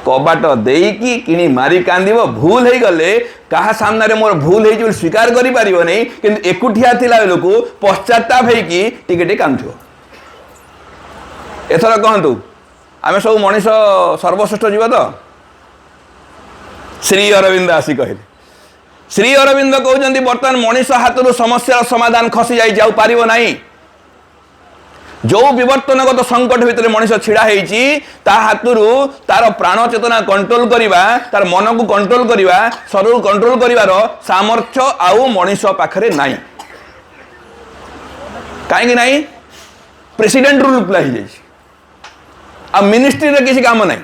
कबाट देकी किणी मारी कांदिबो भूल हो गले कहा सामने मोर भूल हो स्वीकार करि पारिबो नै किंतु एकुठिया थिला लोक पश्चाताप होइकी टिके टिके कांदिबो एथर कहंतु आमे सब मनीष सर्वश्रेष्ठ जीव तो श्री अरविंद आसी कहले श्री अरविंद कहउचंदी वर्तमान मनीष हाथरू समस्या समाधान खसी जाई जाउ पारिबो नै जो विवर्तनगत संकट भितर मनीष छिड़ा होती हाथरू तार प्राण चेतना कंट्रोल करवा तार मन को कंट्रोल करवा शरीर कंट्रोल कर सामर्थ्य आउ मनीष पाखरे नाई कहीं नहीं प्रेसिडेंट रूल अप्लाई आ मिनिस्ट्री रे किसी काम नहीं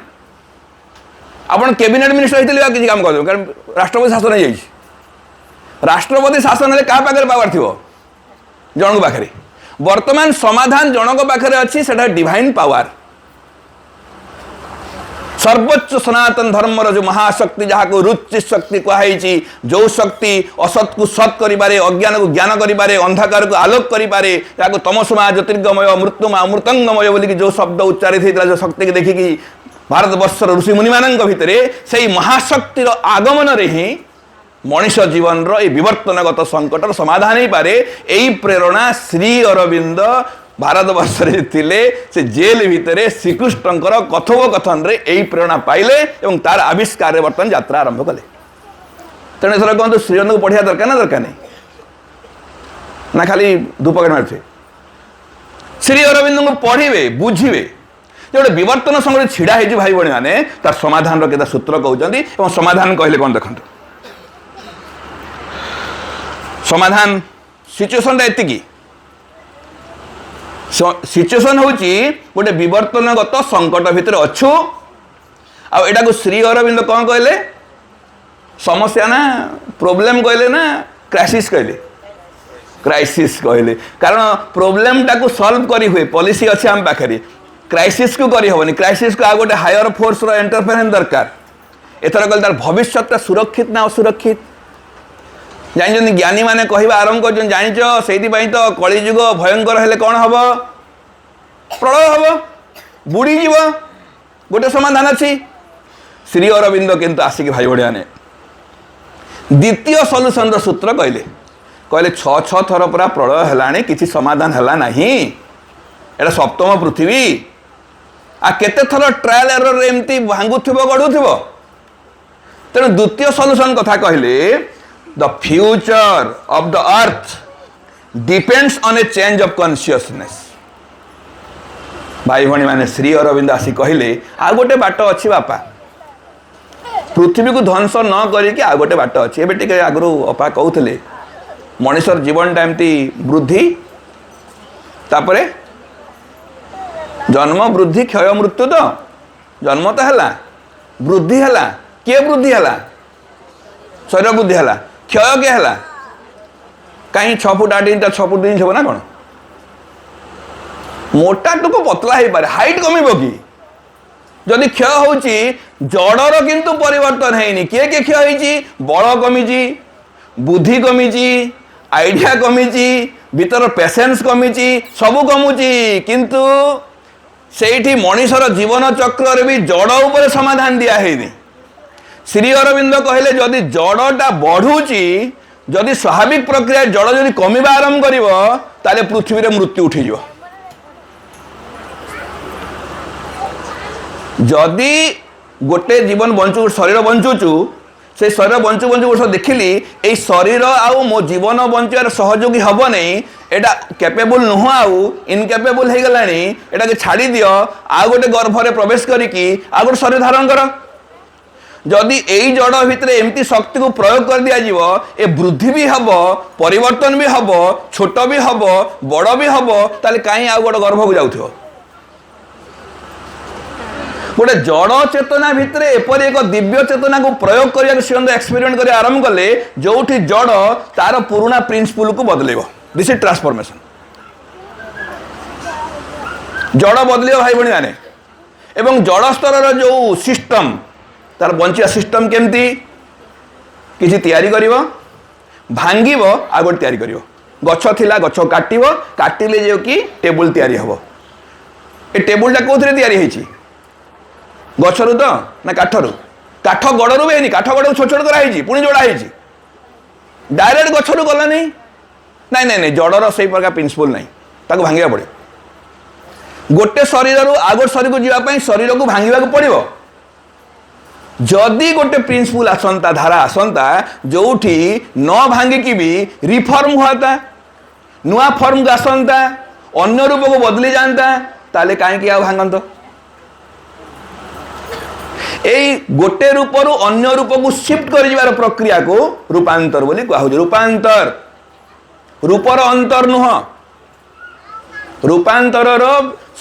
आपण कैबिनेट मिनिस्टर होते किसी काम कर कारण राष्ट्रपति शासन हो राष्ट्रपति शासन क्या पाखे पावर थी जनक पाखे वर्तमान समाधान जनक पाखे अच्छी से डिवाइन पावर सर्वोच्च सनातन धर्मर जो महाशक्ति जहाँ को रुचि शक्ति कहुई जो शक्ति असत को सत करिबारे अज्ञान को ज्ञान करिबारे अंधकार को आलोक करिबारे जहाँ तमसमा ज्योतिर्गमय मृत्युमा अमृतंगमय बोलिकी जो शब्द उच्चारित होता जो शक्ति की देखिकी भारत वर्षर ऋषि मुनि मान भितर से महाशक्तिर आगमन रे ही मनीष जीवन विवर्तनगत संकटर समाधान हो पारे यही प्रेरणा श्री अरविंद भारत वर्ष से जेल भितर श्रीकृष्णकर कथोपकथन रे यही प्रेरणा पाइले और तार आविष्कार बर्तमान यात्रा आरंभ कले तेणु एथर कहतु श्रीअरविंद को पढ़िया दरकार ना दरकार नहीं ना खाली धूपकाठ मारे श्री अरविंद को पढ़े बुझे जो गोटे विवर्तन समय छिड़ा हो भाई भाई मैंने तार समाधान केता सूत्र कहते समाधान कहले कौन देखो समाधान सिचुएशन एति सिचुएशन हूँ गोटे विवर्तनगत संकट भितर अच्छु आटा को श्री अरविंद कौन कहले समस्या ना प्रोब्लेम कहले ना क्राइसिस कहले क्राइसिस कहले कारण प्रोब्लेम टाको सॉल्व करी हुए पॉलिसी अच्छे आम पाखे क्राइसिस को करी होबनी क्राइसिस को आ गोटे हायर फोर्स रो एंटरफेरेंस दरकार एथर कहले तार भविष्यटा सुरक्षित ना असुरक्षित जानी ज्ञानी मैंने कहवा आरंभ कर जाच से तो कलिजुग भयंकर हेले कौन हम प्रलय हम बुड़ीज गोटे समाधान अच्छी श्री अरविंद किंतु आसिक भाई भाई मैंने द्वितीय सल्यूशन सूत्र कहले कहले छ थर पूरा प्रलय है किसी समाधान है ना एटा सप्तम पृथ्वी आ केते थर ट्रायल एरर एमती भांगुथिबो गढुथिबो तेणु द्वितीय सल्यूशन कथा कहले the future of the earth depends on A change of consciousness भाई भाई माने श्री अरविंद आसी कहले आ गोटे बाट अच्छी बापा पृथ्वी को ध्वंस न करके आ गोटे बाट अच्छी एबे टिके आगु अपा कहते मनीषर जीवन एमती वृद्धि तापरे जन्म वृद्धि क्षय मृत्यु तो जन्म तो है वृद्धि है किए वृद्धि है शरीर वृद्धि है क्षय किए है कहीं 6 फुट 8 इंच 6 फुट 3 इंच ना कौन मोटा टुकु पतला हो पारे हाइट कमिब कि जदि क्षय होची जड़र किंतु परिवर्तन है किए किए क्षय होची बल कमी बुद्धि कमी आइडिया कमी भीतर पेशेंस कमी सबू कमुची किंतु सेठी मनीषर जीवन चक्र रे भी जड़ उपर समाधान दिया है श्री अरविंद कहले जदि जड़टा बढ़ुची जदि स्वाभाविक प्रक्रिया जड़ जदि कमिबा आरंभ करिवो ताले पृथ्वी रे मृत्यु उठी जिवो जदि गोटे जीवन बंचु शरीर बंचुचु से शरीर बंचु बंचु वर्ष देखिली ए शरीर आउ मो जीवन बंचार सहयोगी हम नहीं एटा कैपेबल नुह आउ इनकैपेबल हो गलानी एटा के छाड़ी दियो आ गोटे गर्भरे प्रवेश करिकी आ गोटे शरीर धारण कर जदि यही जड़ भितर एमती शक्ति को प्रयोग कर दिया जीवो ए वृद्धि भी हम परिवर्तन भी हम छोट भी हम बड़ भी हम ताले कहीं आ गोटे गर्भ को जाउथिबो गोटे जड़ चेतना भितर एपरी एक दिव्य चेतना को प्रयोग करने सीधे एक्सपेरिमेंट कर आरंभ कले जो जड़ तार पुराना प्रिंसिपल को बदल दिस इज ट्रांसफॉर्मेशन जड़ बदल भाई भाई मैंने एवं जड़ स्तर जो सिस्टम तार बंचिया सिस्टम केमती किसी तैयारी करिवो भांगिवो आ गोटे तैयारी करिवो गछ थिला गछ काटिवो काटिले जो कि टेबुल तैयारी हबो ए टेबुलटा कोथरे तैयारी हेची गछरु तो ना काठरु काठ गड़रू भी काठ गड़ छोट छोट कराई पुणी जोड़ा है डायरेक्ट गछरु गला नहीं नाई नाई नाई जड़र से प्रकार प्रिंसिपल नहीं ताको भांगा पड़े गोटे शरीर आ गोटे शरीर को जीवाई शरीर को भांगा पड़ो जदि गोटे प्रिंसिपल आसंता धारा आसंता जो न भांगिकी भी रिफॉर्म हुआता नुआ फॉर्म को आसंता अन्य रूप को बदली जानता ताले कहीं आ भांगत यही गोटे रूप अन्य रूप को शिफ्ट कर प्रक्रिया को रूपांतर बोली कहु रूपांतर रूपर अंतर नुह रूपांतर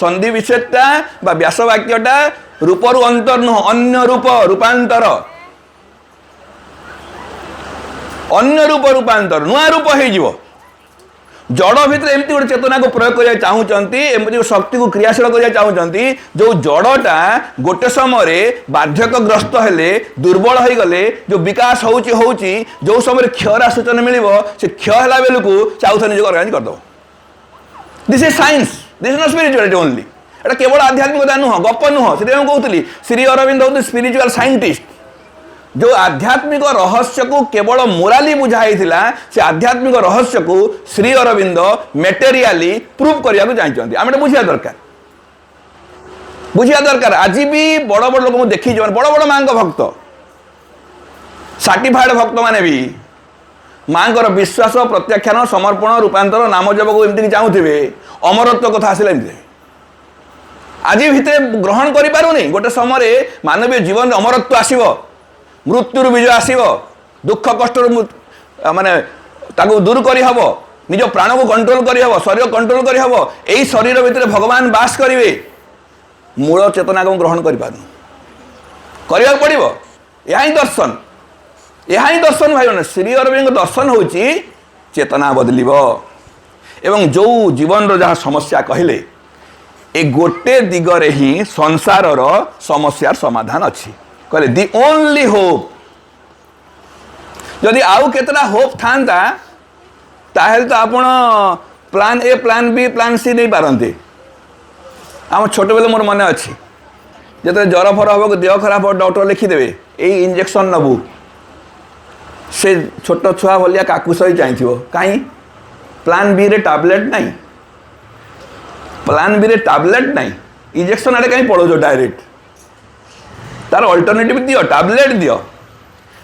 संधि विच्छेदटा बा व्यासवाक्यटा रूपर अंतर नुह अन्य रूप रूपांतर अन्य रूप रूपांतर नुआ रूप हो जड़ भितर एमती गोटे चेतना को प्रयोग करने चाहूँगी एमती शक्ति को क्रियाशील करने चाहूँगी जो जड़टा गोटे समय बार्धक्यग्रस्त हेले दुर्बल हो गले जो विकास होची जो समय क्षयरा सूचना मिल से क्षय है बेलू से आउ निज अर्गानाइज करदेव this is science this is not spirituality only एटा केवल आध्यात्मिकता नुह गप नुह से कहती श्री अरविंद होते स्पिरिचुअल साइंटिस्ट जो आध्यात्मिक रहस्य को केवल मोराली बुझाई से आध्यात्मिक रहस्य को श्री अरविंद मेटेरियली प्रूव करने को चाहते आम बुझा दरकार आज भी बड़ बड़ लोक देखी बड़ बड़ माँ भक्त सर्टिफाइड भक्त माने भी माँ विश्वास प्रत्याख्यान समर्पण रूपांतर नाम जप को एमती चाहूथे अमरत्व कथा आसला आज भितर ग्रहण करें गोटे समय मानवीय जीवन अमरत्व आसव मृत्युर विजय आसव दुख कष्ट माने ताको दूर करी हबो निज प्राण को कंट्रोल करी हबो शरीर कंट्रोल करी हबो एई शरीर भितर भगवान वास करिवे मूल चेतना को ग्रहण करि पारनु करिया पड़िबो यही दर्शन भाई माने श्री अरविंद दर्शन होची चेतना बदलिबो एवं जो जीवन रो जहाँ समस्या कहले ए गोटे दिगरे ही संसार रो समस्यार समाधान अच्छी कहले दी ओनली होप जदि आउ केतरा होप थांता ताहेल तो आपण plan A plan B plan C नहीं पारंते आम छोट बेले मोर मन अच्छी जो ज्वर फर हम देह खराब डॉक्टर लिखिदेवे यही इंजेक्शन नबू से छोट छुआ भाया काकुस ही चाहिए कहीं प्लान बी रे टैबलेट नहीं प्लान बी रे टैबलेट नहीं इंजेक्शन आड़े कहीं पड़ो डायरेक्ट तार अल्टरनेटिव दियो टैबलेट दियो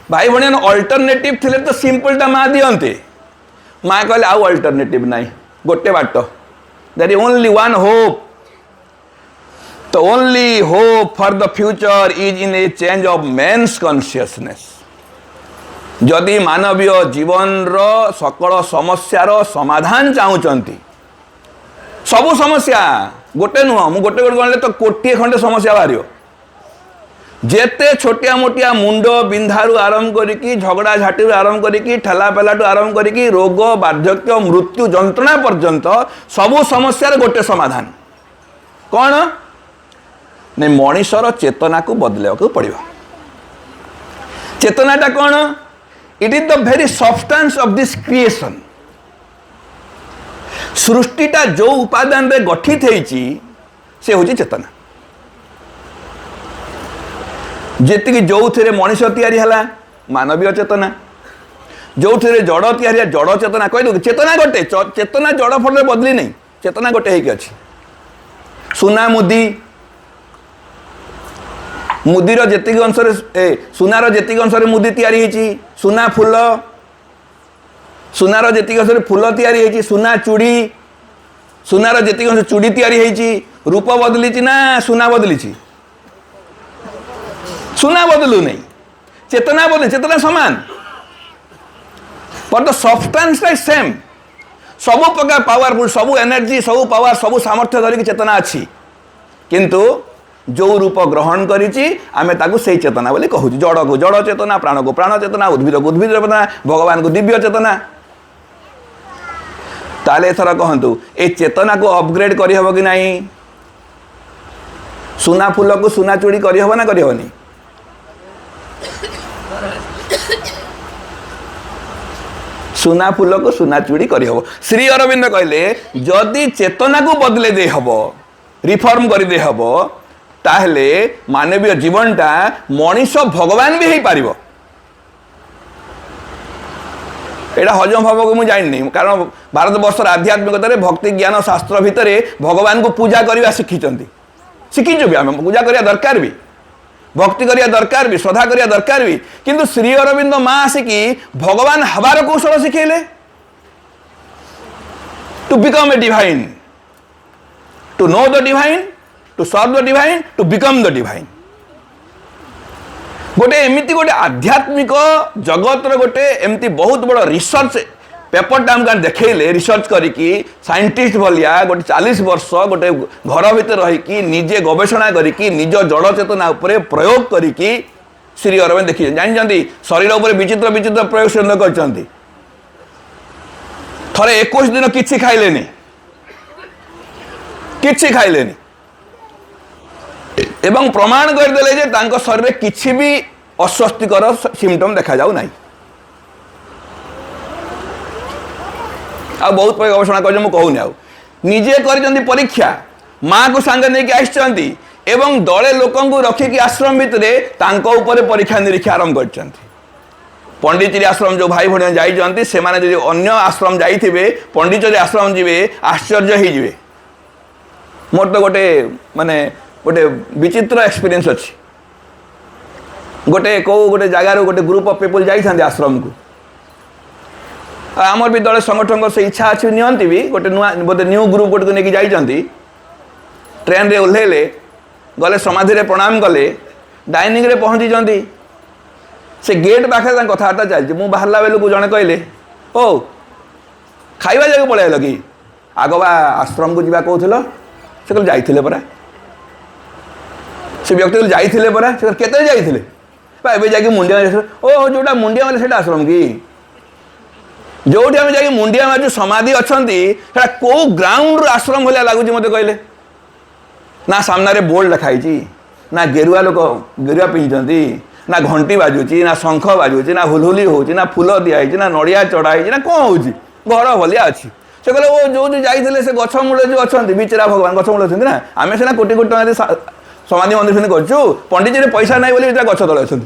भाई भाई अल्टरनेटिव थिले तो सिंपलटा माँ दियंते माँ कहले आउ अल्टरनेटिव नहीं गोटे but that is only one hope to only hope for the future is in a change of man's consciousness जदि मानवीय जीवन रो सकल समस्यार समाधान चाहूँगी सबू समस्या गोटे नुह मु गोटे गणले तो कोटिए खंडे समस्या बाहर जेते छोटिया मोटिया मुंड बिंधारू आरंभ करिकी झगड़ा झाटी आरंभ करिकी ठेला पेलाटू आरंभ करिकी रोग बार्धक्य मृत्यु जंत्रणा पर्यंत सबू समस्यार गोटे समाधान कौन नहीं मनीषर चेतना को बदल पड़ो चेतनाटा कौन it is the very substance of this creation सृष्टिटा जो उपादान रे गठित होती से हूँ चेतना जी जो थे मनीष या मानवीय चेतना जो थे जड़ या जड़ चेतना कह चेतना गोटे चेतना जड़ फल बदली नहीं चेतना गोटे होगी अच्छी सुना मुदी मुदीर जी अंश सुनार जी अंश मुदी या सुना फूल सुनार जी अंश फूल या सुना चूड़ी सुनार जी अंश चूड़ी या रूप बदली ना सुना बदली सुना बदलू नहीं चेतना बदली चेतना समान पर द सब्सटेंस इज सेम सब प्रकार पावरफुल सब एनर्जी सब पावर सब सामर्थ्य धरिक चेतना अच्छी किंतु जो रूप ग्रहण करिछि आमे ताकू से चेतना बोली कहू जड़ को जड़ चेतना प्राण को प्राण चेतना उद्भिद को उद्भिद चेतना भगवान को दिव्य चेतना ताले एथर कहतु ए चेतना को अपग्रेड करि हबो कि नहीं सुना फूल को सुना चूड़ी करि हबो ना करि हबोनी सुना फूल को सुना चूड़ी करि हबो श्री अरविंद कहले जदि चेतना को बदले दे हबो रिफॉर्म कर दे हबो ताहले मानवीय जीवनटा मनीष भगवान भी हो पारिबो एटा हजम हम को मुझे जानी कारण भारत वर्ष आध्यात्मिकता भक्ति ज्ञान शास्त्र भितर भगवान को पूजा करवा शिखीचु भी आम पूजा करवा दरकार भी भक्ति करवा दरकार भी श्रद्धा करवा दरकार भी किंतु श्री अरविंद माँ आसिकी भगवान हबार कौशल शिखेले to become a divine to know the divine, to serve the divine, to become the divine. गोटे एमती गोटे आध्यात्मिक जगतर गोटे एमती बहुत बड़ रिसर्च पेपर आमको देखले, रिसर्च करिकी साइंटिस्ट भलिया गोटे 40 वर्ष गोटे घर भितर रहीकि निजे गवेषणा करिकी निज जड़ चेतना उपरे प्रयोग करिकी श्री अरविंद देखिए जानते शरीर उपर विचित्र विचित्र प्रयोग से कर थरे 21 दिन किछि खाइलेनी, किछि खाइलेनी एवं प्रमाण करदेले जे तांको शरीर में किछि भी अस्वस्थिकर सिम्पटम देखा जाऊ नहीं। आ बहुत पर गवेषणा कर कहूनी आउ निजे कर परीक्षा माँ को सांगे नहीं आसचंती एवं दले लोकंकु रखिकी आश्रम भितर परीक्षा निरीक्षा आरंभ कर पंडिचेरी आश्रम जो भाई भाई जाइए से अन्य आश्रम जाइए पंडिचेरी आश्रम जीवे आश्चर्य हो मोर तो गोटे माने गोटे विचित्र एक्सपीरियंस अच्छी गोटे कौ गोटे जगार गोटे ग्रुप ऑफ पीपल जाइए आश्रम को आमर भी दल संगठन से इच्छा अच्छी नियंती भी गोटे नुआ बोधे न्यू ग्रुप गोटे को लेकिन जाइए ट्रेन रे ओह्लैले गले समाधि रे प्रणाम कले डाइनिंग रे पहुँची से गेट पाखे कथबार्ता चलती मुझे बाहर बेलू जड़े कहले ओ खाइबा जगह पलैल कि आग बा आश्रम को जावा कहूल से कह जाइए परा से व्यक्ति जाइए परा से केते जाइए जाकि मुंडिया ओ जोटा मुंडिया मारे से आश्रम कि जो आम जा मुंडिया मार जो समाधि अच्छा कौ ग्राउंड आश्रम भाया लगुच मत कहले ना सामने बोर्ड लिखाई ना गेरुआ लोक गेरुआ पिंधि ना घंटी बाजुची ना शंख बाजुची ना हुलहुली होची ना फूल दिखाई ना नड़िया चढ़ाई ना कौन हो घर भलिया अच्छी से कहले वो जो जाइए से गछ मूल जो अच्छा बिचरा भगवान गछ मूल अच्छा ना आम सीना कोटी कोटी टका समाधि मंदिर से करूँ पंडित पैसा ना बोली गछ तले अच्छा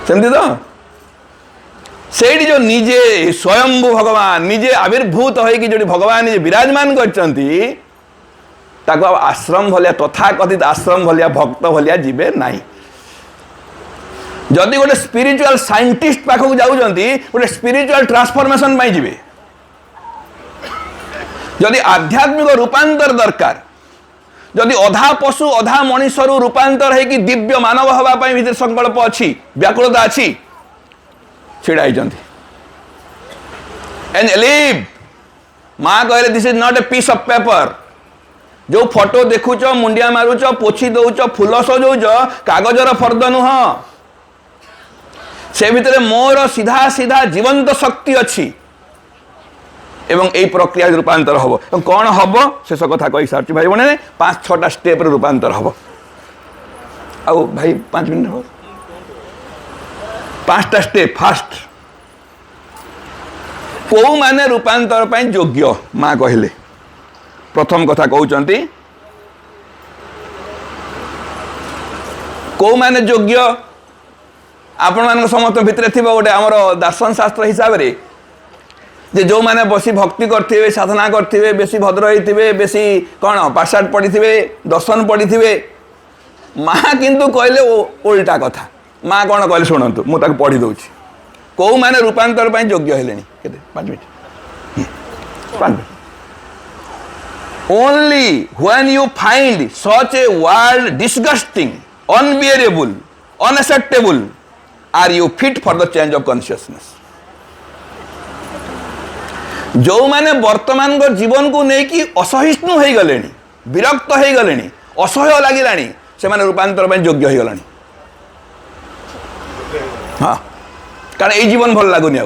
सेमती तो से जो निजे स्वयंभू भगवान निजे आविर्भूत होगी जो भगवान निजे विराजमान करछंती ताको आश्रम भलिया तथा कथित आश्रम भलिया भक्त भलिया जीवे नहीं। जदि गोटे स्पिरिचुअल साइंटिस्ट पाखक जाउछंती गोटे स्पिरिचुअल ट्रांसफॉर्मेशन पाई जीवे जदि आध्यात्मिक रूपांतर दरकार जदि अधा पशु अधा मनुष्य रूपांतर है कि दिव्य मानव हवा पाई भीतर संकल्प अच्छी व्याकुलता अच्छी छिड़ा एंड लिव माँ कहले this is not a piece of paper जो फोटो देखुच मुंडिया मारुच पोछी दौच फूल सजौच कागजर फर्द नुह से भितर मोर सीधा सीधा जीवंत शक्ति अच्छी एवं यही प्रक्रिया रूपांतर हम कौन हम शेष कथा कही सारी भाई बने 5-6टा स्टेप रूपांतर हम आउ भाई 5 मिनट हम 5टा स्टेप फास्ट कौ माने रूपांतर पाई योग्य माँ कहले प्रथम कथा कहते कौ माने योग्य आपण मान समस्त भितर थी गोटे आमर दर्शन शास्त्र हिसाब से जो माने बसी भक्ति करते साधना करते बेसी भद्र होते बेसी कौन पाठशाठ पढ़ी दर्शन पढ़ी माँ किंतु कहले उल्टा कथा माँ कौन कहले शुणु मुझे पढ़ी दूसरी कौ माने रूपांतर पाई योग्य हेले 5 minute only when you find such a world disgusting unbearable unacceptable are you fit for the change of consciousness जो माने वर्तमान को जीवन को नहीं कि असहिष्णु हो गले विरक्त हो गले असह्य लगे से माने रूपांतर में योग्य हो गले हाँ कारण ये जीवन भल लगुनि आ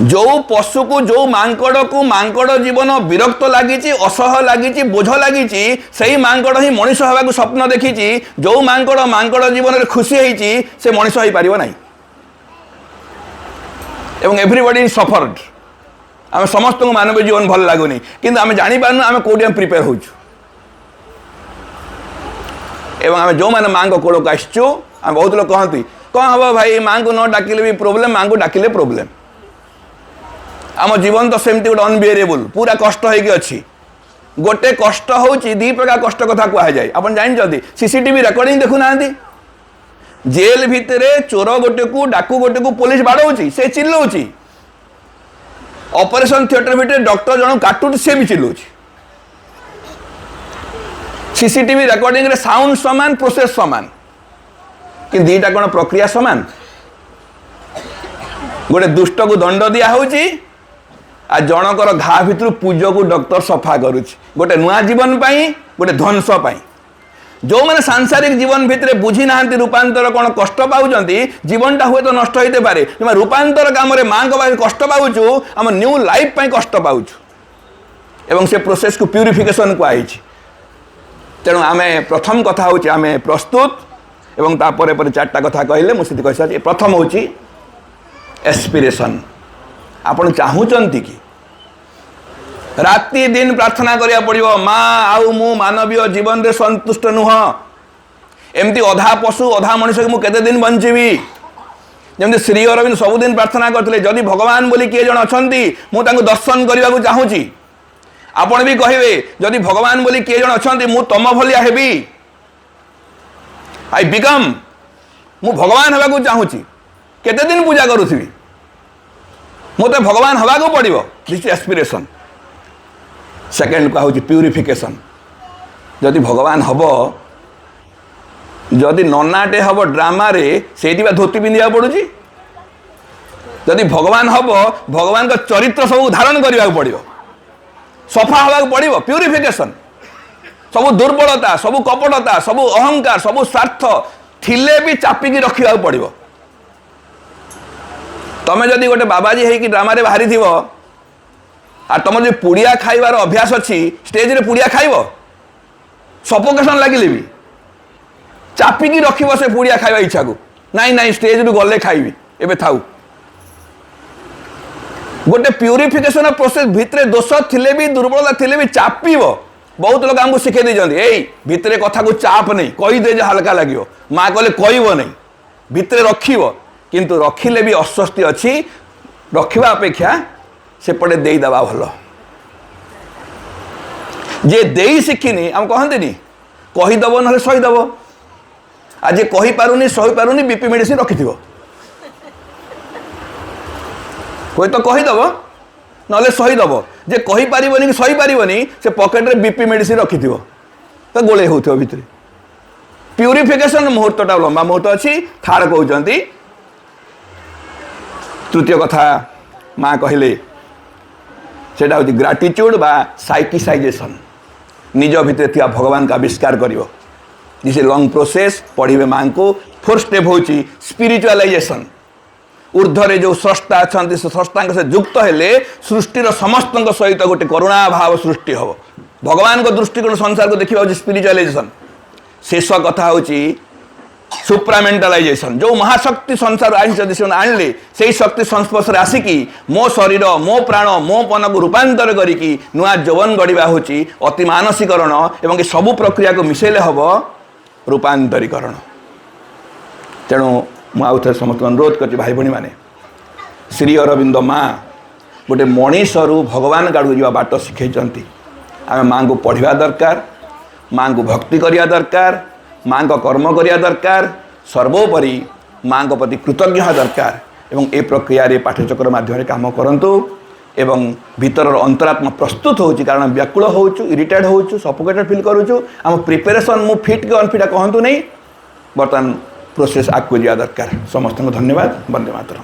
जो पशु को जो मांकड़ जीवन विरक्त लगी असह लगी बोझ लगी से मांकड़ ही मनीष हवा स्वप्न देखी जो मांकड़ जीवन में खुशी होती से मनीष हो पार ना एवं एवरीबॉडी इज सफर्ड आम समस्त को मानव जीवन भल लगुनि किंतु आम जानी पारनु आम कौटी प्रिपेयर हो एवं आम जो मैंने माँ को कोल को आसचु आम बहुत लोग कहती कौन हम भाई माँ को न डाकिले भी प्रोब्लेम माँ को डाकिले प्रोब्लेम आम जीवन तो सेमती गोटे अनबियरेबल पूरा कष्ट होगी अच्छी गोटे कष्ट हूँ 2 प्रकार कष्ट कथा कहुए आप जानते सीसीटीवी रेकर्डिंग देखुना जेल भितर चोर गोटे को डाकू गोटे को पुलिस बाड़ौची से चिल्लाऊँ ऑपरेशन थिएटर भितर डॉक्टर जन काटुट से भी चिल्लुच सीसीटीवी रिकॉर्डिंग रे साउंड समान प्रोसेस समान कि दीटा कौन प्रक्रिया समान गोटे दुष्ट को दंड दिया होची आ जनकर घा भितर पूज को डॉक्टर सफा करुच गोटे नुआ जीवन पाई गोटे ध्वंस पाई जो मैंने सांसारिक जीवन भितर बुझी ना रूपांतर कौन कष्ट पाँच जीवनटा हुए तो नष्ट होते पारे कि रूपांतर काम माँ कष्ट पाचु आम न्यू लाइफ पाई कष्ट पाचु एवं से प्रोसेस को प्यूरिफिकेशन कहुई तेणु आम प्रथम कथा हूँ आम प्रस्तुत एवं तापर पर चार्टा कथा कहले मुझे कह सारी प्रथम हूँ एस्पिरेशन आपण चाहूँगी कि राति दिन प्रार्थना करिया पड़िबो माँ आउ मु मानवीय जीवन रे संतुष्ट नुह एमती अधा पशु अधा मनुष्य को केते दिन बंचीबी जमती श्री अरविंद सबुदिन प्रार्थना करते जदि भगवान बोली किए जन अछंती मु तांको दर्शन करने को चाहूँगी आपण भी कहिबे जदि भगवान बोली किए जन अछंती मु तम भलिया हेबी आई बिकम मु भगवान हवा को चाहूँगी केते दिन पूजा करूथी मत भगवान हवा को पड़ो दिस एस्पिरेशन सेकेंड कहा प्यूरिफिकेशन जदि भगवान हम जदि ननाटे हम ड्रामा रे से धोती पिंधा पड़ुची जदि भगवान हम भगवान का चरित्र सब धारण करने पड़ो सफा हवा पड़ो प्यूरिफिकेशन सब दुर्बलता सब कपटता सब अहंकार सब स्वार्थ थिले भी चापिकी रखा पड़ो तमें जदि गोटे बाबाजी है ड्रामा रे बाहरी थी आ तुम जो पुड़िया खाइबार अभ्यास अच्छी स्टेज रे पुड़िया खाइब सफोकेशन लगिले भी चापिकी रखिब से पुड़िया खाइबा इच्छा को नाई नाई स्टेज रु गले खाइबी एबे थाउ गोटे प्यूरिफिकेशन प्रोसेस भितरे दोष थिले भी दुर्बलता थिले भी चापिब बहुत लोग हमको शिखे देजंती एई भितरे कथा को चाप नहीं कही दे जे हल्का लागियो माँ कहले कहब नहीं भितरे रखिब किंतु रखिले भी अस्वस्ति अच्छी रखिबा अपेक्षा सेपटे देईदबा भल जे देई शिखिनी आम कहते कहीदब ना सहीदब आज कही पारुनी सही पारुनी बीपी मेडिसिन रखि कोई तो कहीदब ना सहीदब जे कही पारिबनी कि सही पारिबनी से पॉकेट रे बीपी मेडिसिन रखि तो गोले होथिबो भितरे प्यूरिफिकेशन मुहूर्तटा लंबा मुहूर्त अच्छी थार कहते तृतीय कथा माँ कहले सेटा हूँ ग्राटिट्यूड बा साइकिसाइजेशन निज भितर थिया भगवान का आविष्कार करिवो जिसे लॉन्ग प्रोसेस पढ़िबे माँ को फोर्थ स्टेप हूँ स्पिरिचुअलाइजेशन ऊर्ध्वरे जो स्रष्टा अच्छा से स्रष्टा से युक्त हेले सृष्टिर समस्त सहित गोटे करुणा भाव सृष्टि हम भगवान को दृष्टिकोण संसार को देखा स्पिरिचुअलाइजेशन शेष कथा हूँ सुप्रामेंटालाइजेशन जो महाशक्ति संसार आणले से शक्ति संस्पर्श आसिकी मो शरीर मो प्राण मो पन को रूपांतर करिकी नुआ जवन गढ़ा हूँ अति मानसीकरण एवं सबु प्रक्रिया को मिसेले हम रूपांतरीकरण तेणु मुझे समस्त अनुरोध कर भाई भाई मैंने श्री अरविंद माँ गोटे मनीषरू भगवान काड़ू जा बाट शिखई आम माँ को पढ़ा दरकार माँ को भक्ति करिया दरकार माँ को कर्म करिया दरकार सर्वोपरि माँ को प्रति कृतज्ञ दरकार एवं ए प्रक्रिया रे पाठ्यचक्र माध्यम काम करंतु एवं भीतर अंतरात्मा प्रस्तुत होची कारण व्याकुल होचु इरिटेट होचु सफोकेटेड फील करूचु आम प्रिपेरेशन मु फिट के अनफिट कहतु नहीं बर्तमान प्रोसेस आगु जा दरकार समस्त धन्यवाद वंदे मातरम।